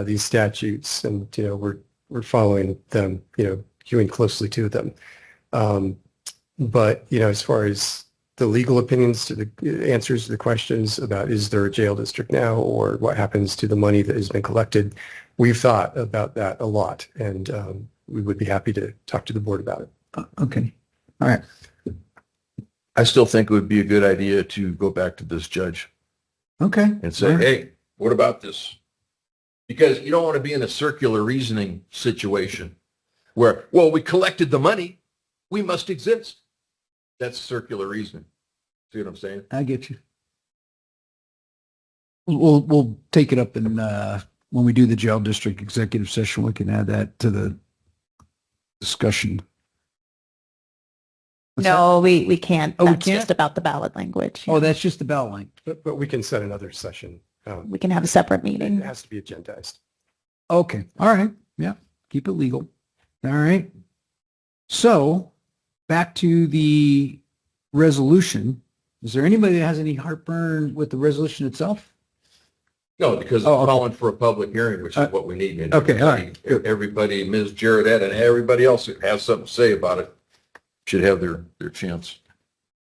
these statutes, and we're following them, hewing closely to them. But as far as the legal opinions to the answers to the questions about is there a jail district now or what happens to the money that has been collected, we've thought about that a lot, and we would be happy to talk to the board about it. Okay. All right. I still think it would be a good idea to go back to this judge Okay. and say, All right. hey, what about this? Because you don't want to be in a circular reasoning situation where, well, we collected the money, we must exist. That's circular reasoning. See what I'm saying? I get you. We'll take it up in when we do the jail district executive session. We can add that to the discussion. What's No, we can't. Oh, we That's can't? just about the ballot language. that? Oh, that's just the bell line. But we can set another session. We can have a separate It meeting. has to be agendized. Okay. All right. Yeah. Keep it legal. All right. So back to the resolution. Is there anybody that has any heartburn with the resolution itself? No, because it's Oh, okay. calling for a public hearing, which is what we need. And Okay, all right. Everybody, Ms. Gerardette and everybody else that has something to say about it should have their chance.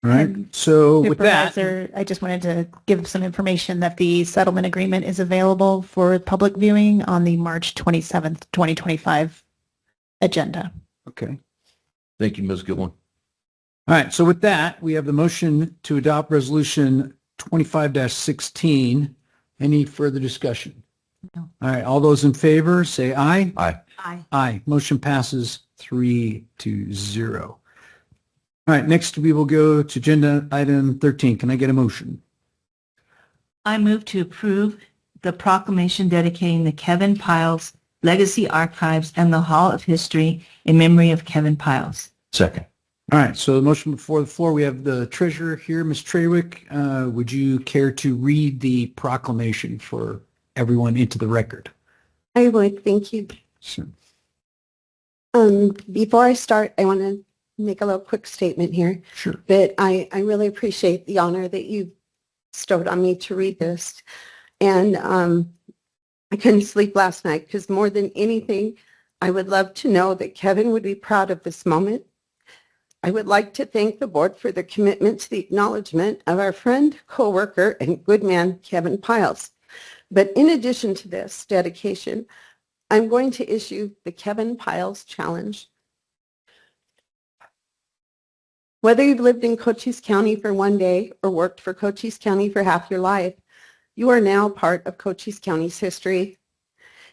All right. So with that, Supervisor, I just wanted to give some information that the settlement agreement is available for public viewing on the March 27th, 2025 agenda. okay. Thank you, Ms. Gillen. All right. So with that, we have the motion to adopt resolution 25-16. Any further discussion? No. All right. All those in favor, say aye. Aye. Aye. Aye. Motion passes 3-0. All right. Next, we will go to agenda item 13. Can I get a motion? I move to approve the proclamation dedicating the Kevin Piles Legacy Archives and the Hall of History in memory of Kevin Piles. Second. All right, so the motion before the floor, we have the treasurer here, Ms. Trawick. Would you care to read the proclamation for everyone into the record? I would, thank you. Sure. Before I start, I want to make a little quick statement here. Sure. But I really appreciate the honor that you bestowed on me to read this. And I couldn't sleep last night because more than anything, I would love to know that Kevin would be proud of this moment. I would like to thank the board for their commitment to the acknowledgement of our friend, co-worker, and good man, Kevin Piles. But in addition to this dedication, I'm going to issue the Kevin Piles Challenge. Whether you've lived in Cochise County for one day or worked for Cochise County for half your life, you are now part of Cochise County's history.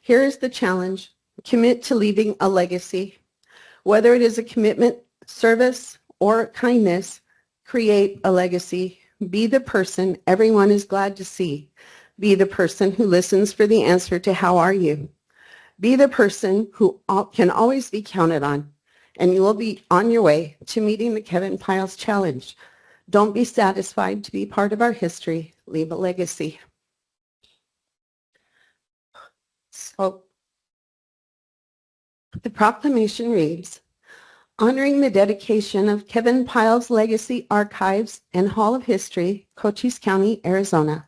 Here is the challenge. Commit to leaving a legacy. Whether it is a commitment, service, or kindness, create a legacy. Be the person everyone is glad to see. Be the person who listens for the answer to how are you. Be the person who can always be counted on, and you will be on your way to meeting the Kevin Piles Challenge. Don't be satisfied to be part of our history. Leave a legacy. So the proclamation reads, honoring the dedication of Kevin Piles Legacy Archives and Hall of History, Cochise County, Arizona.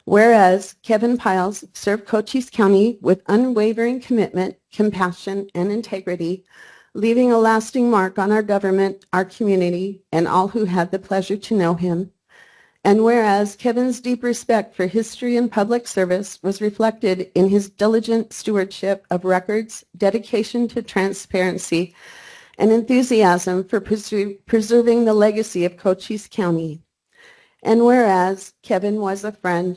Whereas Kevin Piles served Cochise County with unwavering commitment, compassion, and integrity, leaving a lasting mark on our government, our community, and all who had the pleasure to know him. And whereas Kevin's deep respect for history and public service was reflected in his diligent stewardship of records, dedication to transparency, and enthusiasm for preserving the legacy of Cochise County. And whereas Kevin was a friend,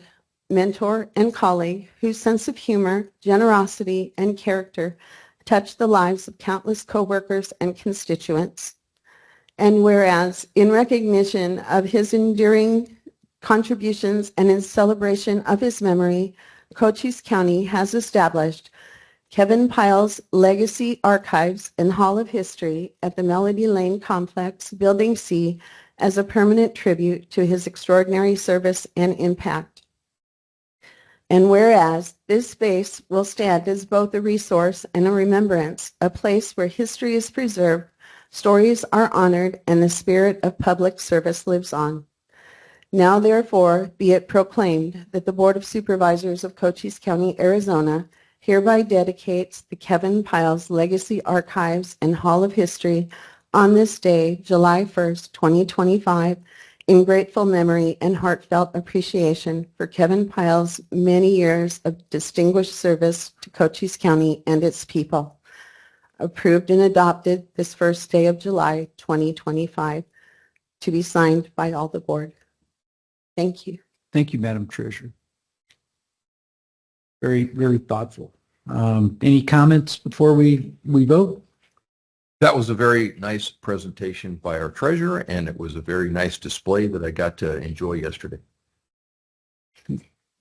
mentor, and colleague whose sense of humor, generosity, and character touched the lives of countless coworkers and constituents. And whereas in recognition of his enduring contributions and in celebration of his memory, Cochise County has established Kevin Piles Legacy Archives and Hall of History at the Melody Lane Complex, Building C, as a permanent tribute to his extraordinary service and impact. And whereas this space will stand as both a resource and a remembrance, a place where history is preserved, stories are honored, and the spirit of public service lives on. Now, therefore, be it proclaimed that the Board of Supervisors of Cochise County, Arizona, hereby dedicates the Kevin Piles Legacy Archives and Hall of History on this day, July 1st, 2025, in grateful memory and heartfelt appreciation for Kevin Piles' many years of distinguished service to Cochise County and its people. Approved and adopted this first day of July, 2025, to be signed by all the board. Thank you. Thank you, Madam Treasurer. Very, very thoughtful. Any comments before we vote? That was a very nice presentation by our treasurer, and it was a very nice display that I got to enjoy yesterday.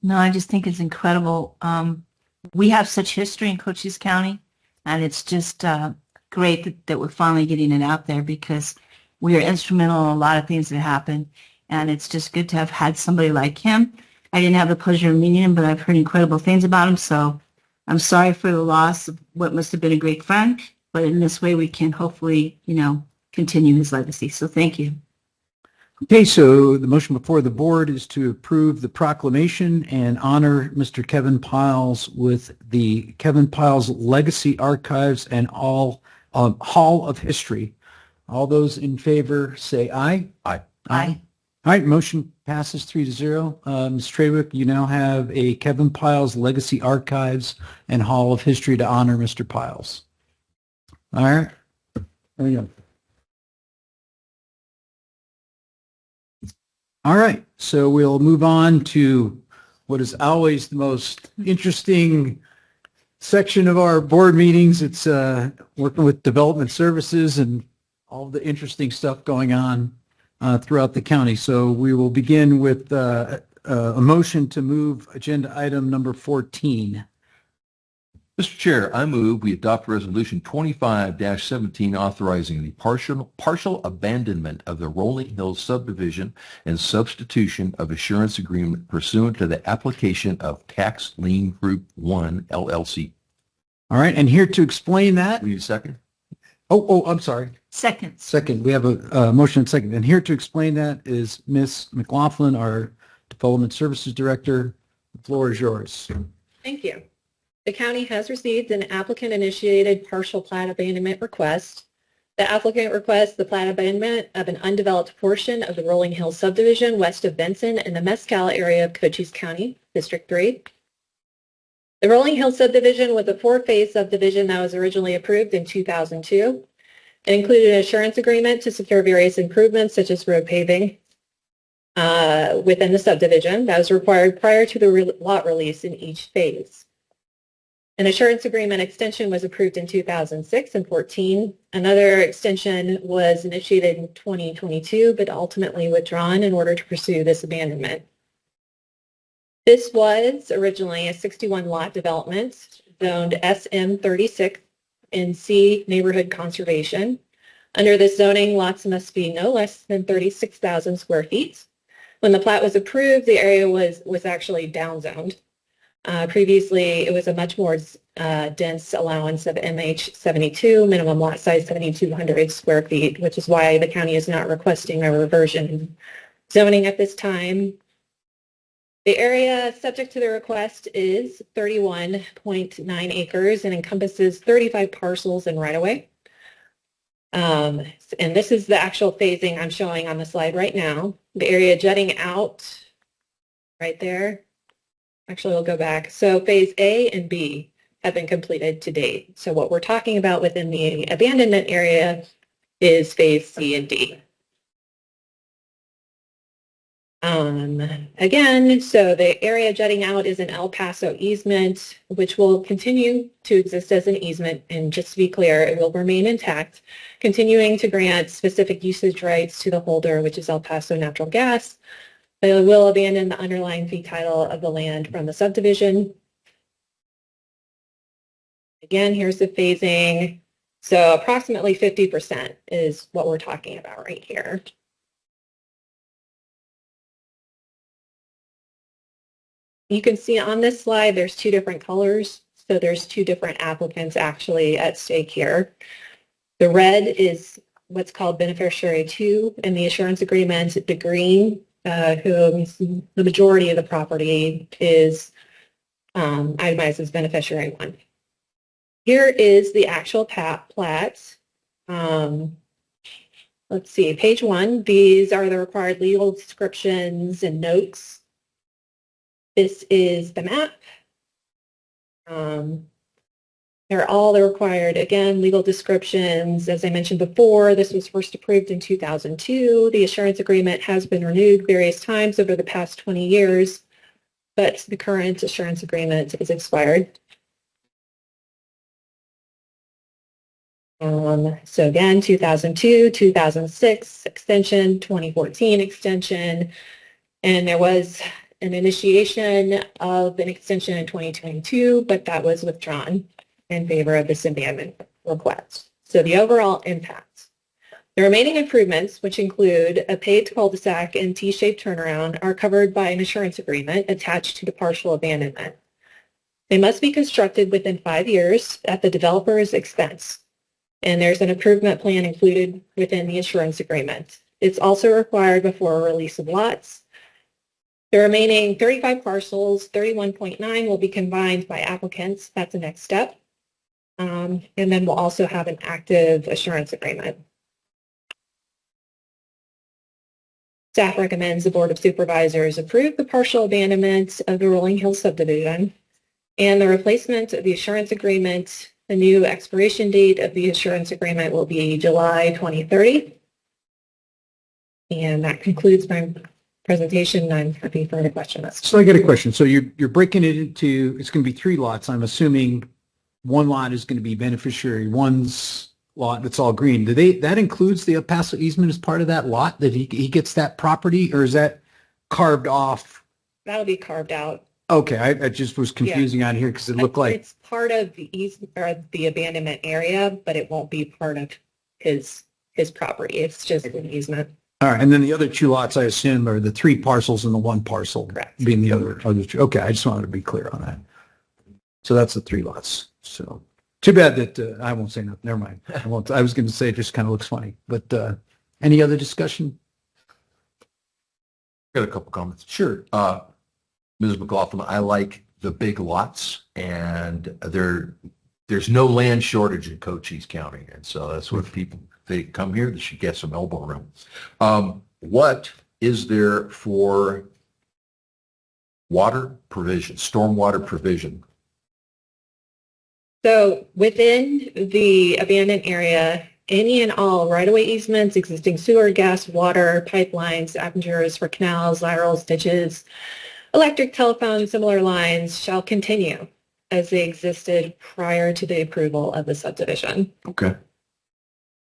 No, I just think it's incredible. We have such history in Cochise County, and it's just great that we're finally getting it out there because we are instrumental in a lot of things that happen, and it's just good to have had somebody like him. I didn't have the pleasure of meeting him, but I've heard incredible things about him, so I'm sorry for the loss of what must have been a great friend, but in this way we can hopefully, continue his legacy. So thank you. Okay, so the motion before the board is to approve the proclamation and honor Mr. Kevin Piles with the Kevin Piles Legacy Archives and Hall of History. All those in favor say aye. Aye. Aye. All right, motion passes 3-0. Ms. Trawick, you now have a Kevin Piles Legacy Archives and Hall of History to honor Mr. Piles. All right. There we go. All right, so we'll move on to what is always the most interesting section of our board meetings. It's working with development services and all the interesting stuff going on throughout the county. So we will begin with a motion to move agenda item number 14. Mr. Chair, I move we adopt Resolution 25-17 authorizing the partial abandonment of the Rolling Hills subdivision and substitution of assurance agreement pursuant to the application of Tax Lien Group 1 LLC. All right, and here to explain that, We need a second? I'm sorry. Second. Second, we have a motion and second. And here to explain that is Ms. McLaughlin, our Development Services Director. The floor is yours. Thank you. The county has received an applicant-initiated partial plat abandonment request. The applicant requests the plat abandonment of an undeveloped portion of the Rolling Hills subdivision west of Benson in the Mescal area of Cochise County, District 3. The Rolling Hills subdivision was a 4-phase subdivision that was originally approved in 2002. It included an assurance agreement to secure various improvements such as road paving within the subdivision that was required prior to the lot release in each phase. An assurance agreement extension was approved in 2006 and 14. Another extension was initiated in 2022, but ultimately withdrawn in order to pursue this abandonment. This was originally a 61-lot development zoned SM36 in C neighborhood conservation. Under this zoning, lots must be no less than 36,000 square feet. When the plat was approved, the area was actually downzoned. Previously, it was a much more dense allowance of MH72, minimum lot size 7,200 square feet, which is why the county is not requesting a reversion in zoning at this time. The area subject to the request is 31.9 acres and encompasses 35 parcels and right-of-way. And this is the actual phasing I'm showing on the slide right now. The area jutting out right there. Actually, we'll go back. So phase A and B have been completed to date. So what we're talking about within the abandonment area is phase C and D. Again, so the area jutting out is an El Paso easement, which will continue to exist as an easement. And just to be clear, it will remain intact, continuing to grant specific usage rights to the holder, which is El Paso Natural Gas. It will abandon the underlying fee title of the land from the subdivision. Again, here's the phasing. So approximately 50% is what we're talking about right here. You can see on this slide, there's two different colors. So there's two different applicants actually at stake here. The red is what's called beneficiary 2 in the assurance agreement. The green, whom the majority of the property is itemized as beneficiary 1. Here is the actual plat. Let's see, page 1. These are the required legal descriptions and notes. This is the map. They're all the required, again, legal descriptions. As I mentioned before, this was first approved in 2002. The assurance agreement has been renewed various times over the past 20 years, but the current assurance agreement is expired. So again, 2002, 2006 extension, 2014 extension, and there was an initiation of an extension in 2022, but that was withdrawn in favor of this abandonment request. So the overall impact. The remaining improvements, which include a paved cul-de-sac and T-shaped turnaround, are covered by an assurance agreement attached to the partial abandonment. They must be constructed within 5 years at the developer's expense, and there's an improvement plan included within the assurance agreement. It's also required before a release of lots. The remaining 35 parcels, 31.9, will be combined by applicants. That's the next step. And then we'll also have an active assurance agreement. Staff recommends the Board of Supervisors approve the partial abandonment of the Rolling Hills subdivision and the replacement of the assurance agreement. The new expiration date of the assurance agreement will be July 2030. And that concludes my presentation. I'm happy for any questions. So I get a question. So you're breaking it into, it's going to be 3 lots. I'm assuming one lot is going to be beneficiary 1's lot that's all green. That includes the El Paso easement as part of that lot, that he gets that property, or is that carved off? That'll be carved out. Okay, I just was confusing on here because it looked like, It's part of the or the abandonment area, but it won't be part of his property. It's just an easement. all right, and then the other two lots, I assume, are the three parcels and the one parcel. Correct. Being the other two. Okay, I just wanted to be clear on that. So that's the three lots. So too bad that, I won't say nothing. Never mind. I won't. I was going to say it just kind of looks funny, but any other discussion? Got a couple comments. Sure. Ms. McLaughlin, I like the big lots, and there's no land shortage in Cochise County, and so that's what people, they come here, they should get some elbow room. What is there for water provision, stormwater provision? So within the abandoned area, any and all right-of-way easements, existing sewer, gas, water, pipelines, apertures for canals, laterals, ditches, electric, telephone, similar lines shall continue as they existed prior to the approval of the subdivision. Okay.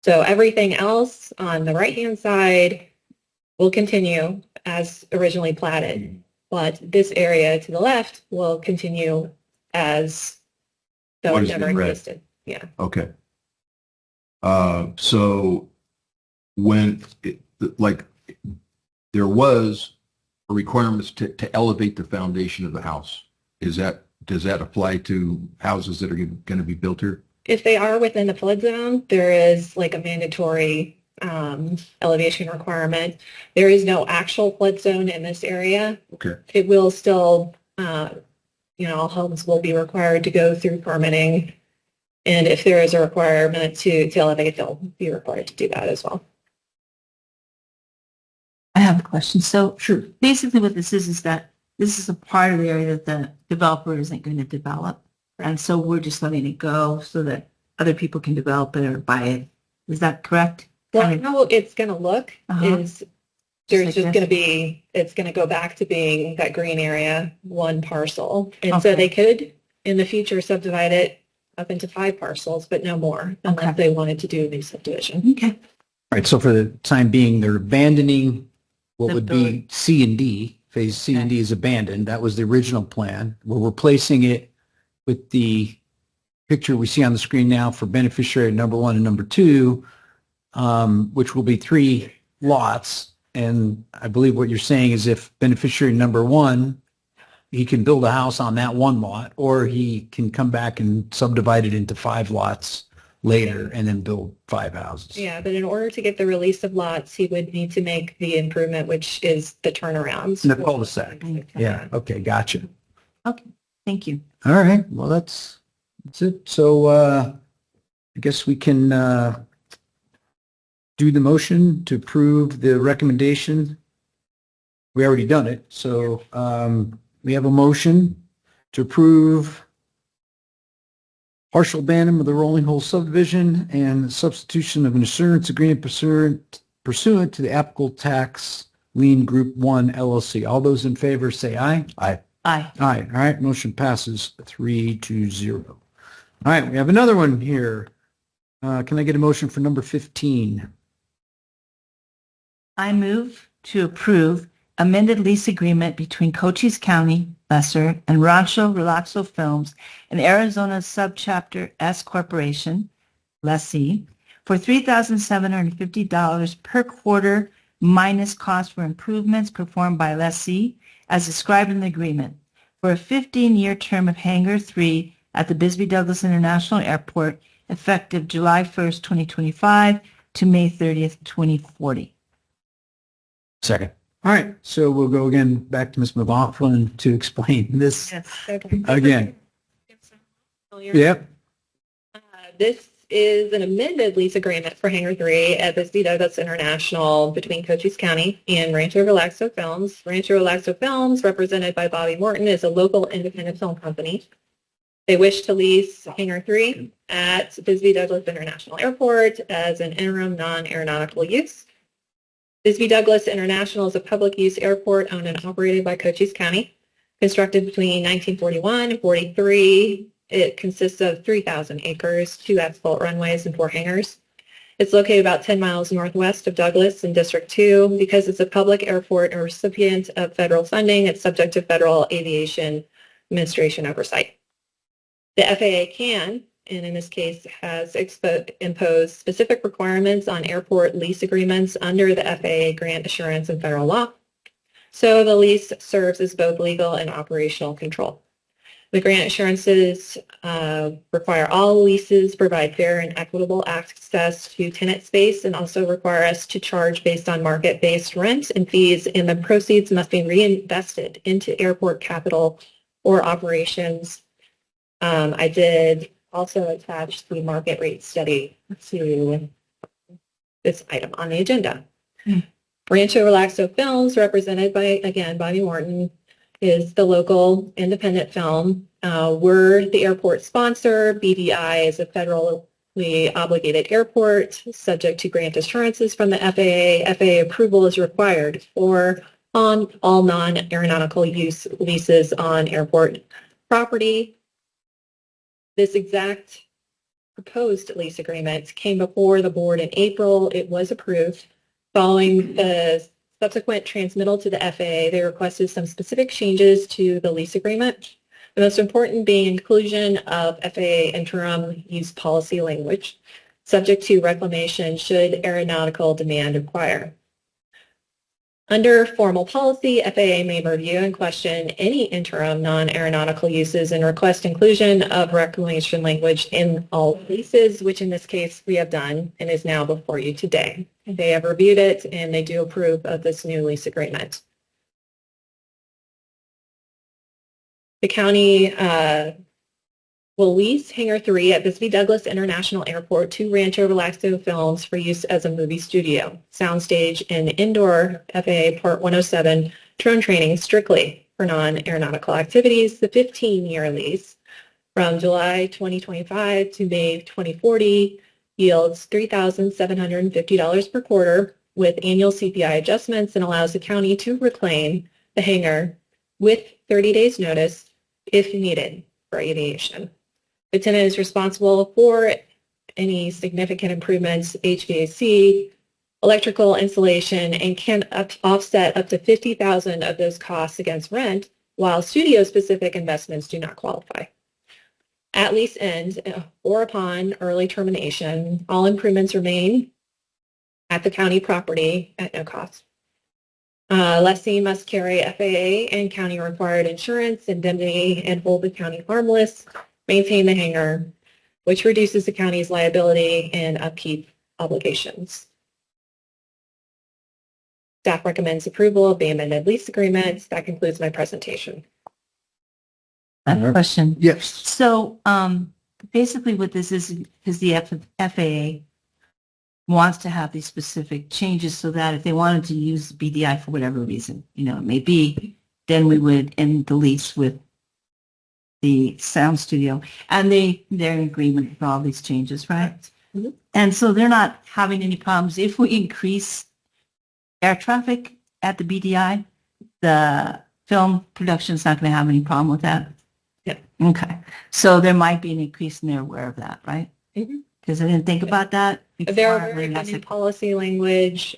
So everything else on the right-hand side will continue as originally platted, but this area to the left will continue as though What it has never been read. existed. Yeah. Okay. So when there was a requirement to elevate the foundation of the house, does that apply to houses that are going to be built here? If they are within the flood zone, there is like a mandatory elevation requirement. There is no actual flood zone in this area. Okay. It will still, all homes will be required to go through permitting. And if there is a requirement to elevate, they'll be required to do that as well. I have a question. So sure. Basically what this is that this is a part of the area that the developer isn't going to develop. And so we're just letting it go so that other people can develop it or buy it. Is that correct? Well, how it's going to look is there's like just this? going to be, it's going to go back to being that green area, one parcel. And so Okay. they could in the future subdivide it up into 5 parcels, but no more unless Okay. they wanted to do a new subdivision. Okay. All right, so for the time being, they're abandoning what The would be C and D. Phase C and D is abandoned. That was the original plan. We're replacing it with the picture we see on the screen now for beneficiary number 1 and number 2, which will be 3 lots. And I believe what you're saying is if beneficiary number 1, he can build a house on that 1 lot, or he can come back and subdivide it into 5 lots later and then build 5 houses. Yeah, but in order to get the release of lots, he would need to make the improvement, which is the turnarounds. The cul-de-sac. Yeah, okay, gotcha. Okay. Thank you. All right, well, that's it. So I guess we can do the motion to approve the recommendation. We already done it, so we have a motion to approve partial abandonment of the Rolling Hole subdivision and substitution of an assurance agreement pursuant to the applicable tax lien group 1 LLC. All those in favor say aye. Aye. Aye. Aye. All right, motion passes 3-0. All right, we have another one here. Can I get a motion for number 15? I move to approve amended lease agreement between Cochise County, Lesser, and Rancho Relaxo Films and Arizona Subchapter S Corporation, lessee, for $3,750 per quarter minus cost for improvements performed by lessee as described in the agreement for a 15-year term of Hangar 3 at the Bisbee Douglas International Airport effective July 1st, 2025 to May 30th, 2040. Second. All right, so we'll go again back to Ms. McLaughlin to explain this again. Yep. This is an amended lease agreement for Hangar 3 at Bisbee Douglas International between Cochise County and Rancho Relaxo Films. Rancho Relaxo Films, represented by Bobby Morton, is a local independent film company. They wish to lease Hangar 3 at Bisbee Douglas International Airport as an interim non-aeronautical use. Bisbee Douglas International is a public use airport owned and operated by Cochise County. Constructed between 1941 and 43, it consists of 3,000 acres, 2 asphalt runways, and 4 hangars. It's located about 10 miles northwest of Douglas in District 2. Because it's a public airport and recipient of federal funding, it's subject to Federal Aviation Administration oversight. The FAA can, and in this case has imposed specific requirements on airport lease agreements under the FAA grant assurance and federal law. So the lease serves as both legal and operational control. The grant assurances require all leases provide fair and equitable access to tenant space and also require us to charge based on market-based rent and fees, and the proceeds must be reinvested into airport capital or operations. I did also attach the market rate study to this item on the agenda. Rancho Relaxo Films, represented by, again, Bonnie Morton, is the local independent film. We're the airport sponsor. BDI is a federally obligated airport subject to grant assurances from the FAA. FAA approval is required for on all non-aeronautical use leases on airport property. This exact proposed lease agreement came before the board in April. It was approved. Following the subsequent transmittal to the FAA, they requested some specific changes to the lease agreement. The most important being inclusion of FAA interim use policy language, subject to reclamation should aeronautical demand require. Under formal policy, FAA may review and question any interim non-aeronautical uses and request inclusion of reclamation language in all leases, which in this case we have done and is now before you today. They have reviewed it and they do approve of this new lease agreement. The county will lease Hangar 3 at Bisbee Douglas International Airport to Rancho Relaxo Films for use as a movie studio, soundstage, and indoor FAA Part 107 drone training strictly for non-aeronautical activities. The 15-year lease from July 2025 to May 2040 yields $3,750 per quarter with annual CPI adjustments and allows the county to reclaim the hangar with 30 days notice if needed for aviation. The tenant is responsible for any significant improvements, HVAC, electrical installation, and can offset up to $50,000 of those costs against rent, while studio-specific investments do not qualify. At lease end or upon early termination, all improvements remain at the county property at no cost. Lessee must carry FAA and county required insurance, indemnity, and hold the county harmless, maintain the hangar, which reduces the county's liability and upkeep obligations. Staff recommends approval of the amended lease agreement. That concludes my presentation. I have a question. Yes. So basically what this is the FAA wants to have these specific changes so that if they wanted to use BDI for whatever reason, it may be, then we would end the lease with the sound studio, and they're in agreement with all these changes, right? Mm-hmm. And so they're not having any problems. If we increase air traffic at the BDI, the film production is not going to have any problem with that? Yeah. Okay. So there might be an increase and they're aware of that, right? Mhm. Because I didn't think about that. They're before. very good in policy language.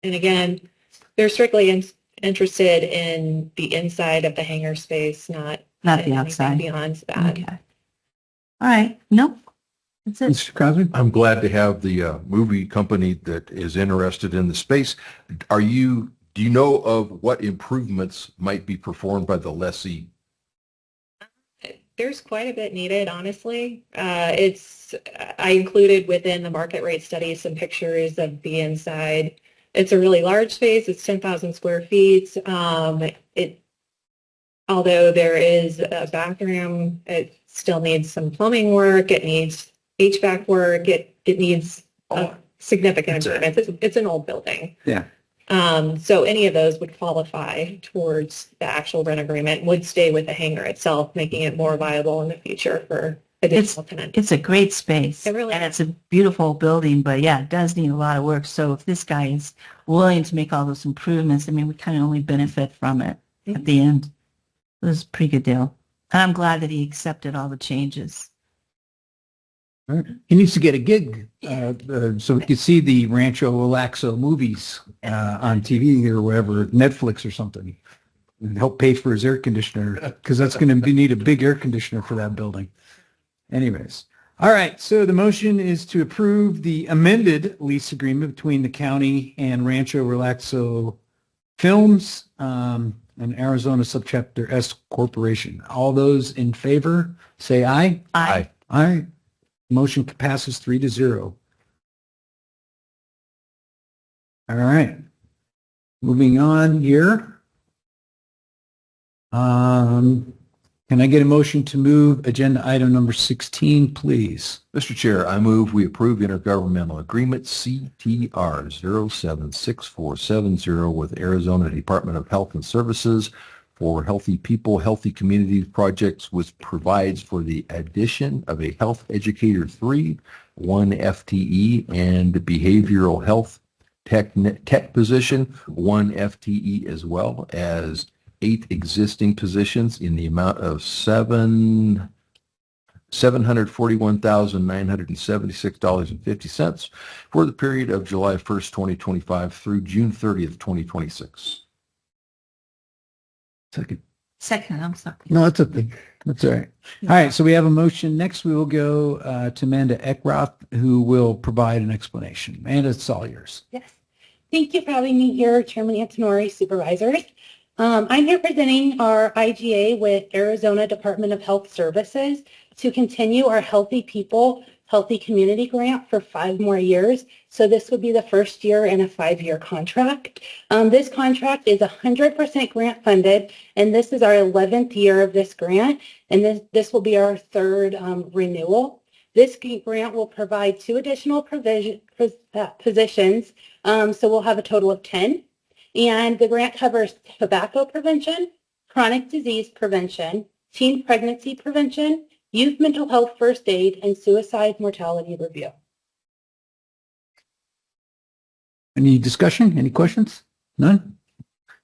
And again, they're strictly interested in the inside of the hangar space, not Not the anything outside. beyond that. Okay. All right. Nope. That's it. Mr. Crosby? I'm glad to have the movie company that is interested in the space. Do you know of what improvements might be performed by the lessee? There's quite a bit needed, honestly. I included within the market rate study some pictures of the inside. It's a really large space. It's 10,000 square feet. Although there is a bathroom, it still needs some plumbing work. It needs HVAC work. It needs significant improvements. It's an old building. Yeah. So any of those would qualify towards the actual rent agreement, would stay with the hangar itself, making it more viable in the future for additional tenants. It's a great space. It really and is. it's a beautiful building, but yeah, it does need a lot of work. So if this guy is willing to make all those improvements, I mean, we kind of only benefit from it at the end. It was a pretty good deal. And I'm glad that he accepted all the changes. All right. He needs to get a gig so we can see the Rancho Relaxo movies on TV or wherever, Netflix or something, and help pay for his air conditioner because that's going to need a big air conditioner for that building. Anyways. All right. So the motion is to approve the amended lease agreement between the county and Rancho Relaxo Films and Arizona Subchapter S Corporation. All those in favor, say aye. Aye. Aye. Motion passes 3-0. All right. Moving on here. Can I get a motion to move agenda item number 16, please? Mr. Chair, I move we approve intergovernmental agreement CTR 076470 with Arizona Department of Health and Services for Healthy People, Healthy Communities projects, which provides for the addition of a Health Educator 3, 1 FTE, and behavioral health tech position, 1 FTE, as well as 8 existing positions in the amount of $741,976.50 for the period of July 1st, 2025 through June 30th, 2026. Second. Second, I'm sorry. No, that's okay. That's all right. All right. So we have a motion. Next, we will go to Amanda Eckroth, who will provide an explanation. Amanda, it's all yours. Yes. Thank you for having me here, Chairman Antonori, supervisors. I'm here presenting our IGA with Arizona Department of Health Services to continue our Healthy People, Healthy Community grant for 5 more years. So this would be the first year in a 5-year contract. This contract is 100% grant funded, and this is our 11th year of this grant, and this will be our 3rd renewal. This grant will provide 2 additional positions, so we'll have a total of 10. And the grant covers tobacco prevention, chronic disease prevention, teen pregnancy prevention, youth mental health first aid, and suicide mortality review. Any discussion? Any questions? None?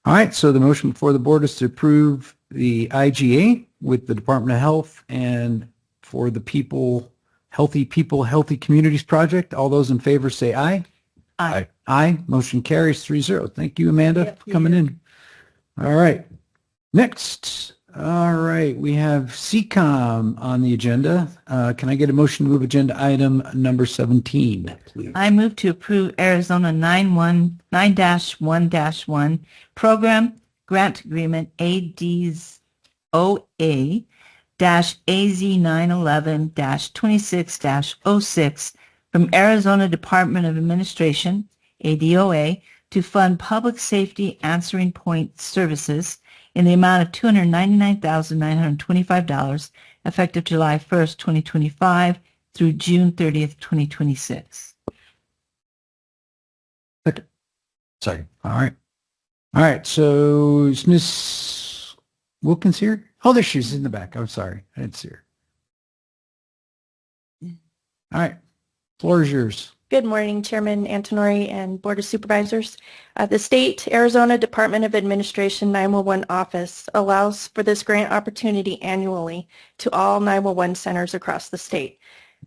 All right. So the motion before the board is to approve the IGA with the Department of Health and for the Healthy Communities project. All those in favor say aye. Aye. Aye. Motion carries 3-0. Thank you, Amanda, for coming in. All right. Next. All right. We have CCOM on the agenda. Can I get a motion to move agenda item number 17, please? I move to approve Arizona 9-1-1 Program Grant Agreement ADOA-AZ911-26-06 from Arizona Department of Administration, ADOA, to fund public safety answering point services in the amount of $299,925 effective July 1st, 2025 through June 30th, 2026. Second. All right. All right. So is Ms. Wilkins here? Oh, there she is in the back. I'm sorry. I didn't see her. All right. Floor is yours. Good morning, Chairman Antonori and Board of Supervisors. The State Arizona Department of Administration 911 office allows for this grant opportunity annually to all 911 centers across the state.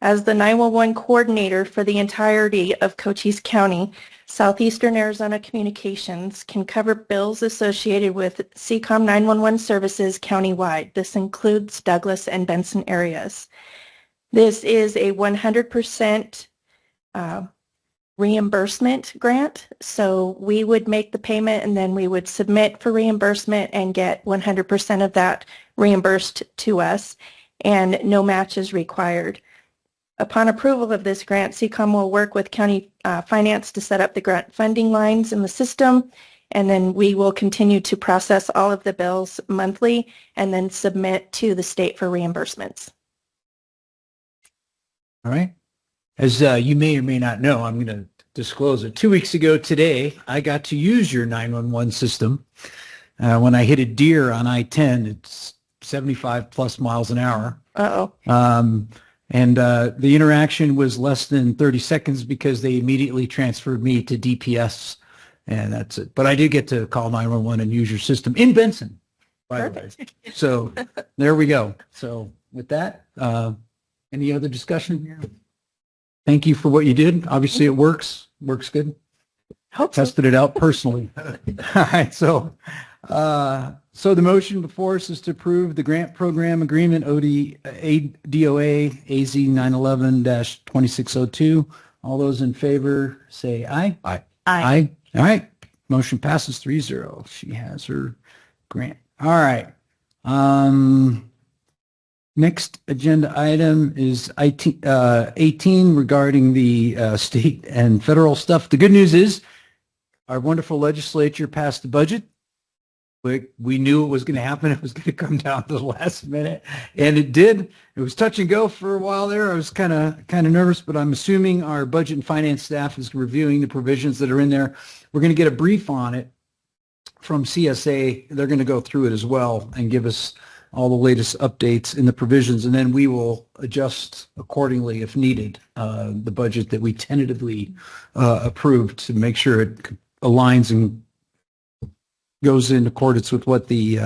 As the 911 coordinator for the entirety of Cochise County, Southeastern Arizona Communications can cover bills associated with CCOM 911 services countywide. This includes Douglas and Benson areas. This is a 100% reimbursement grant. So we would make the payment and then we would submit for reimbursement and get 100% of that reimbursed to us, and no match is required. Upon approval of this grant, CCOM will work with county finance to set up the grant funding lines in the system, and then we will continue to process all of the bills monthly and then submit to the state for reimbursements. All right. As you may or may not know, I'm going to disclose it. 2 weeks ago today, I got to use your 911 system. When I hit a deer on I-10, it's 75 plus miles an hour. Uh-oh. And the interaction was less than 30 seconds because they immediately transferred me to DPS, and that's it. But I did get to call 911 and use your system in Benson, by the way. So there we go. So with that, any other discussion? Thank you for what you did. Obviously, it works. Works good. Hope so. Tested it out personally. All right. So the motion before us is to approve the grant program agreement DOA AZ 911-2602. All those in favor say aye. Aye. Aye. All right. Motion passes 3-0. She has her grant. All right. Next agenda item is 18 regarding the state and federal stuff. The good news is our wonderful legislature passed the budget. We knew it was going to happen. It was going to come down to the last minute, and it did. It was touch and go for a while there. I was kind of nervous, but I'm assuming our budget and finance staff is reviewing the provisions that are in there. We're going to get a brief on it from CSA. They're going to go through it as well and give us all the latest updates in the provisions, and then we will adjust accordingly if needed, the budget that we tentatively approved to make sure it aligns and goes in accordance with what the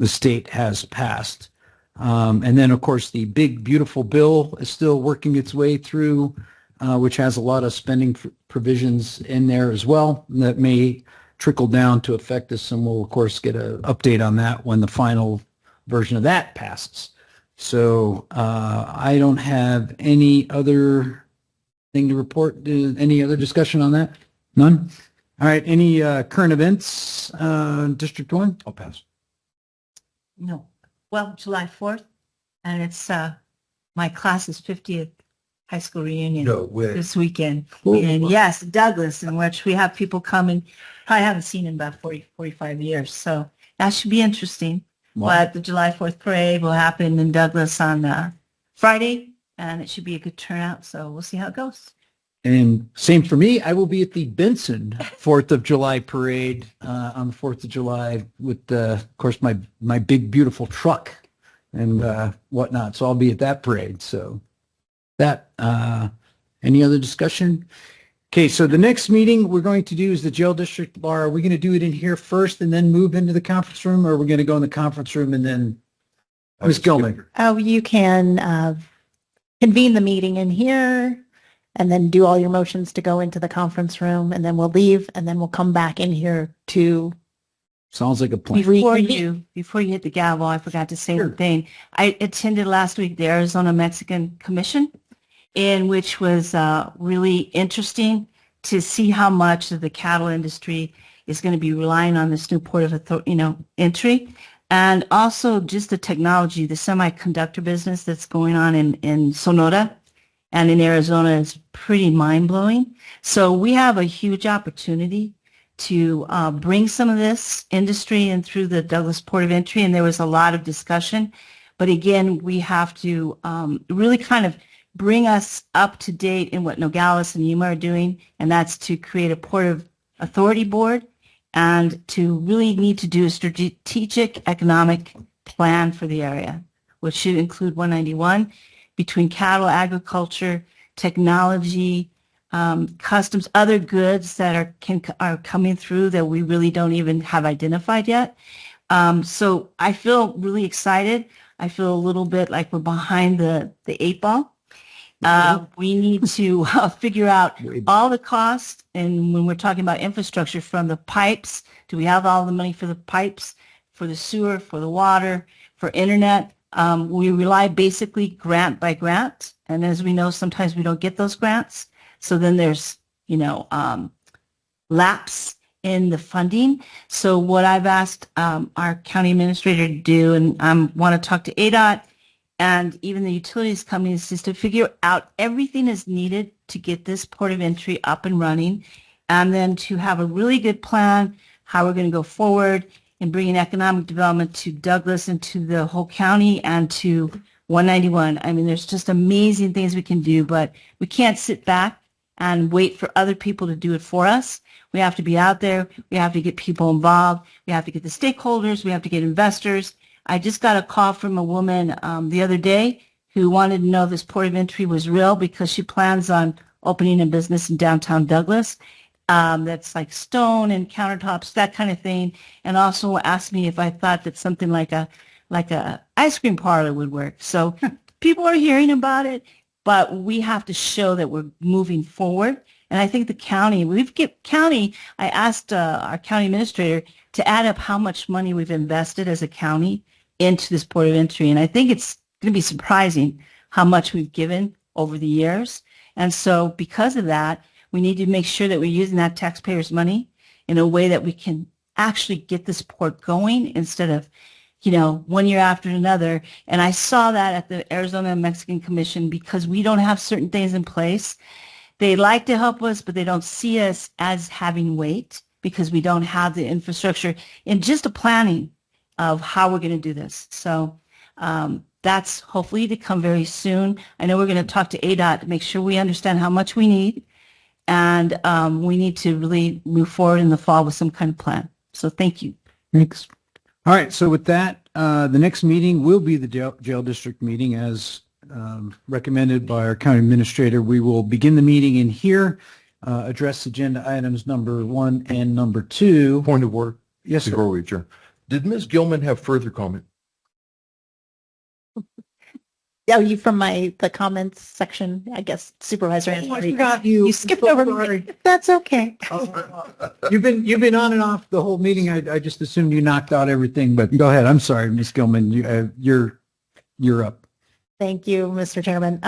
state has passed. And then, of course, the big, beautiful bill is still working its way through, which has a lot of spending provisions in there as well that may trickle down to affect us, and we'll, of course, get an update on that when the final version of that passes. So I don't have any other thing to report. Any other discussion on that? None? All right. Any current events? District 1? I'll pass. No. Well, July 4th, and it's my class's 50th high school reunion No way. this weekend. Cool. And yes, Douglas, in which we have people coming, probably haven't seen in about 40, 45 years. So that should be interesting. Wow. But the July 4th parade will happen in Douglas on Friday, and it should be a good turnout. So we'll see how it goes. And same for me. I will be at the Benson 4th of July parade on the 4th of July with, of course, my big, beautiful truck and whatnot. So I'll be at that parade. So that, any other discussion? Okay, so the next meeting we're going to do is the jail district. Laura, are we going to do it in here first and then move into the conference room, or are we going to go in the conference room and then? Ms. Gilman? Oh, you can convene the meeting in here and then do all your motions to go into the conference room, and then we'll leave, and then we'll come back in here to Sounds like a plan. reconvene. Before you hit the gavel, I forgot to say Sure. one thing. I attended last week the Arizona Mexican Commission, in which was really interesting to see how much of the cattle industry is going to be relying on this new port of entry, and also just the technology, the semiconductor business that's going on in Sonora and in Arizona is pretty mind-blowing. So we have a huge opportunity to bring some of this industry in through the Douglas Port of Entry, and there was a lot of discussion. But again, we have to really kind of bring us up to date in what Nogales and Yuma are doing, and that's to create a Port of Authority board and to really need to do a strategic economic plan for the area, which should include 191 between cattle, agriculture, technology, customs, other goods that are coming through that we really don't even have identified yet. So I feel really excited. I feel a little bit like we're behind the 8 ball. We need to figure out all the costs, and when we're talking about infrastructure, from the pipes, do we have all the money for the pipes, for the sewer, for the water, for internet? We rely basically grant by grant, and as we know, sometimes we don't get those grants. So then there's, lapse in the funding. So what I've asked our county administrator to do, and I want to talk to ADOT and even the utilities companies, is to figure out everything is needed to get this port of entry up and running, and then to have a really good plan how we're going to go forward in bringing economic development to Douglas and to the whole county and to 191. I mean, there's just amazing things we can do, but we can't sit back and wait for other people to do it for us. We have to be out there. We have to get people involved. We have to get the stakeholders. We have to get investors. I just got a call from a woman the other day who wanted to know if this port of entry was real because she plans on opening a business in downtown Douglas that's like stone and countertops, that kind of thing, and also asked me if I thought that something like a ice cream parlor would work. So people are hearing about it. but we have to show that we're moving forward. And I think the county, I asked our county administrator to add up how much money we've invested as a county into this Port of Entry. And I think it's going to be surprising how much we've given over the years. And so because of that, we need to make sure that we're using that taxpayers' money in a way that we can actually get this port going instead of, one year after another. And I saw that at the Arizona Mexican Commission because we don't have certain things in place. They like to help us, but they don't see us as having weight because we don't have the infrastructure and just the planning of how we're going to do this. So that's hopefully to come very soon. I know we're going to talk to ADOT to make sure we understand how much we need. And we need to really move forward in the fall with some kind of plan. So thank you. Thanks. All right. So with that, the next meeting will be the jail district meeting as recommended by our county administrator. We will begin the meeting in here, address agenda items number 1 and number 2. Point of order. Yes, sir. Before we adjourn. Did Ms. Gilman have further comment? Yeah, you from the comments section, I guess, Supervisor. I forgot you. You skipped over me. That's okay. You've been on and off the whole meeting. I just assumed you knocked out everything, but go ahead. I'm sorry, Ms. Gilman. You're up. Thank you, Mr. Chairman.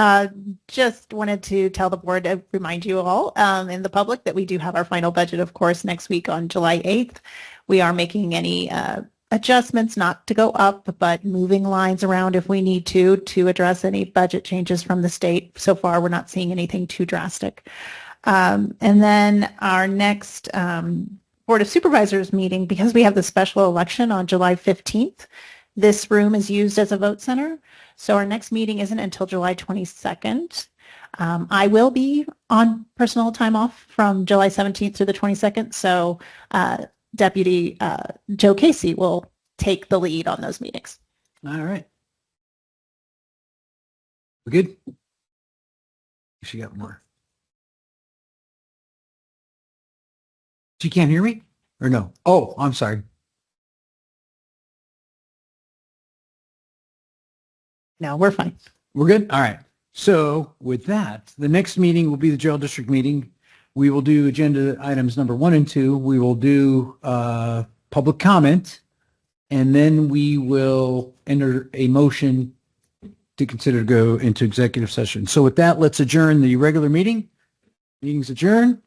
Just wanted to tell the board, remind you all and the public that we do have our final budget, of course, next week on July 8th. We are making any adjustments, not to go up, but moving lines around if we need to address any budget changes from the state. So far, we're not seeing anything too drastic. And then our next Board of Supervisors meeting, because we have the special election on July 15th, this room is used as a vote center. So our next meeting isn't until July 22nd. I will be on personal time off from July 17th to the 22nd. So Deputy Joe Casey will take the lead on those meetings. All right. We good? She got more. She can't hear me? Or no? Oh, I'm sorry. No, we're fine. We're good? All right. So with that, the next meeting will be the jail district meeting. We will do agenda items number 1 and 2. We will do public comment, and then we will enter a motion to consider to go into executive session. So with that, let's adjourn the regular meeting. Meeting's adjourned.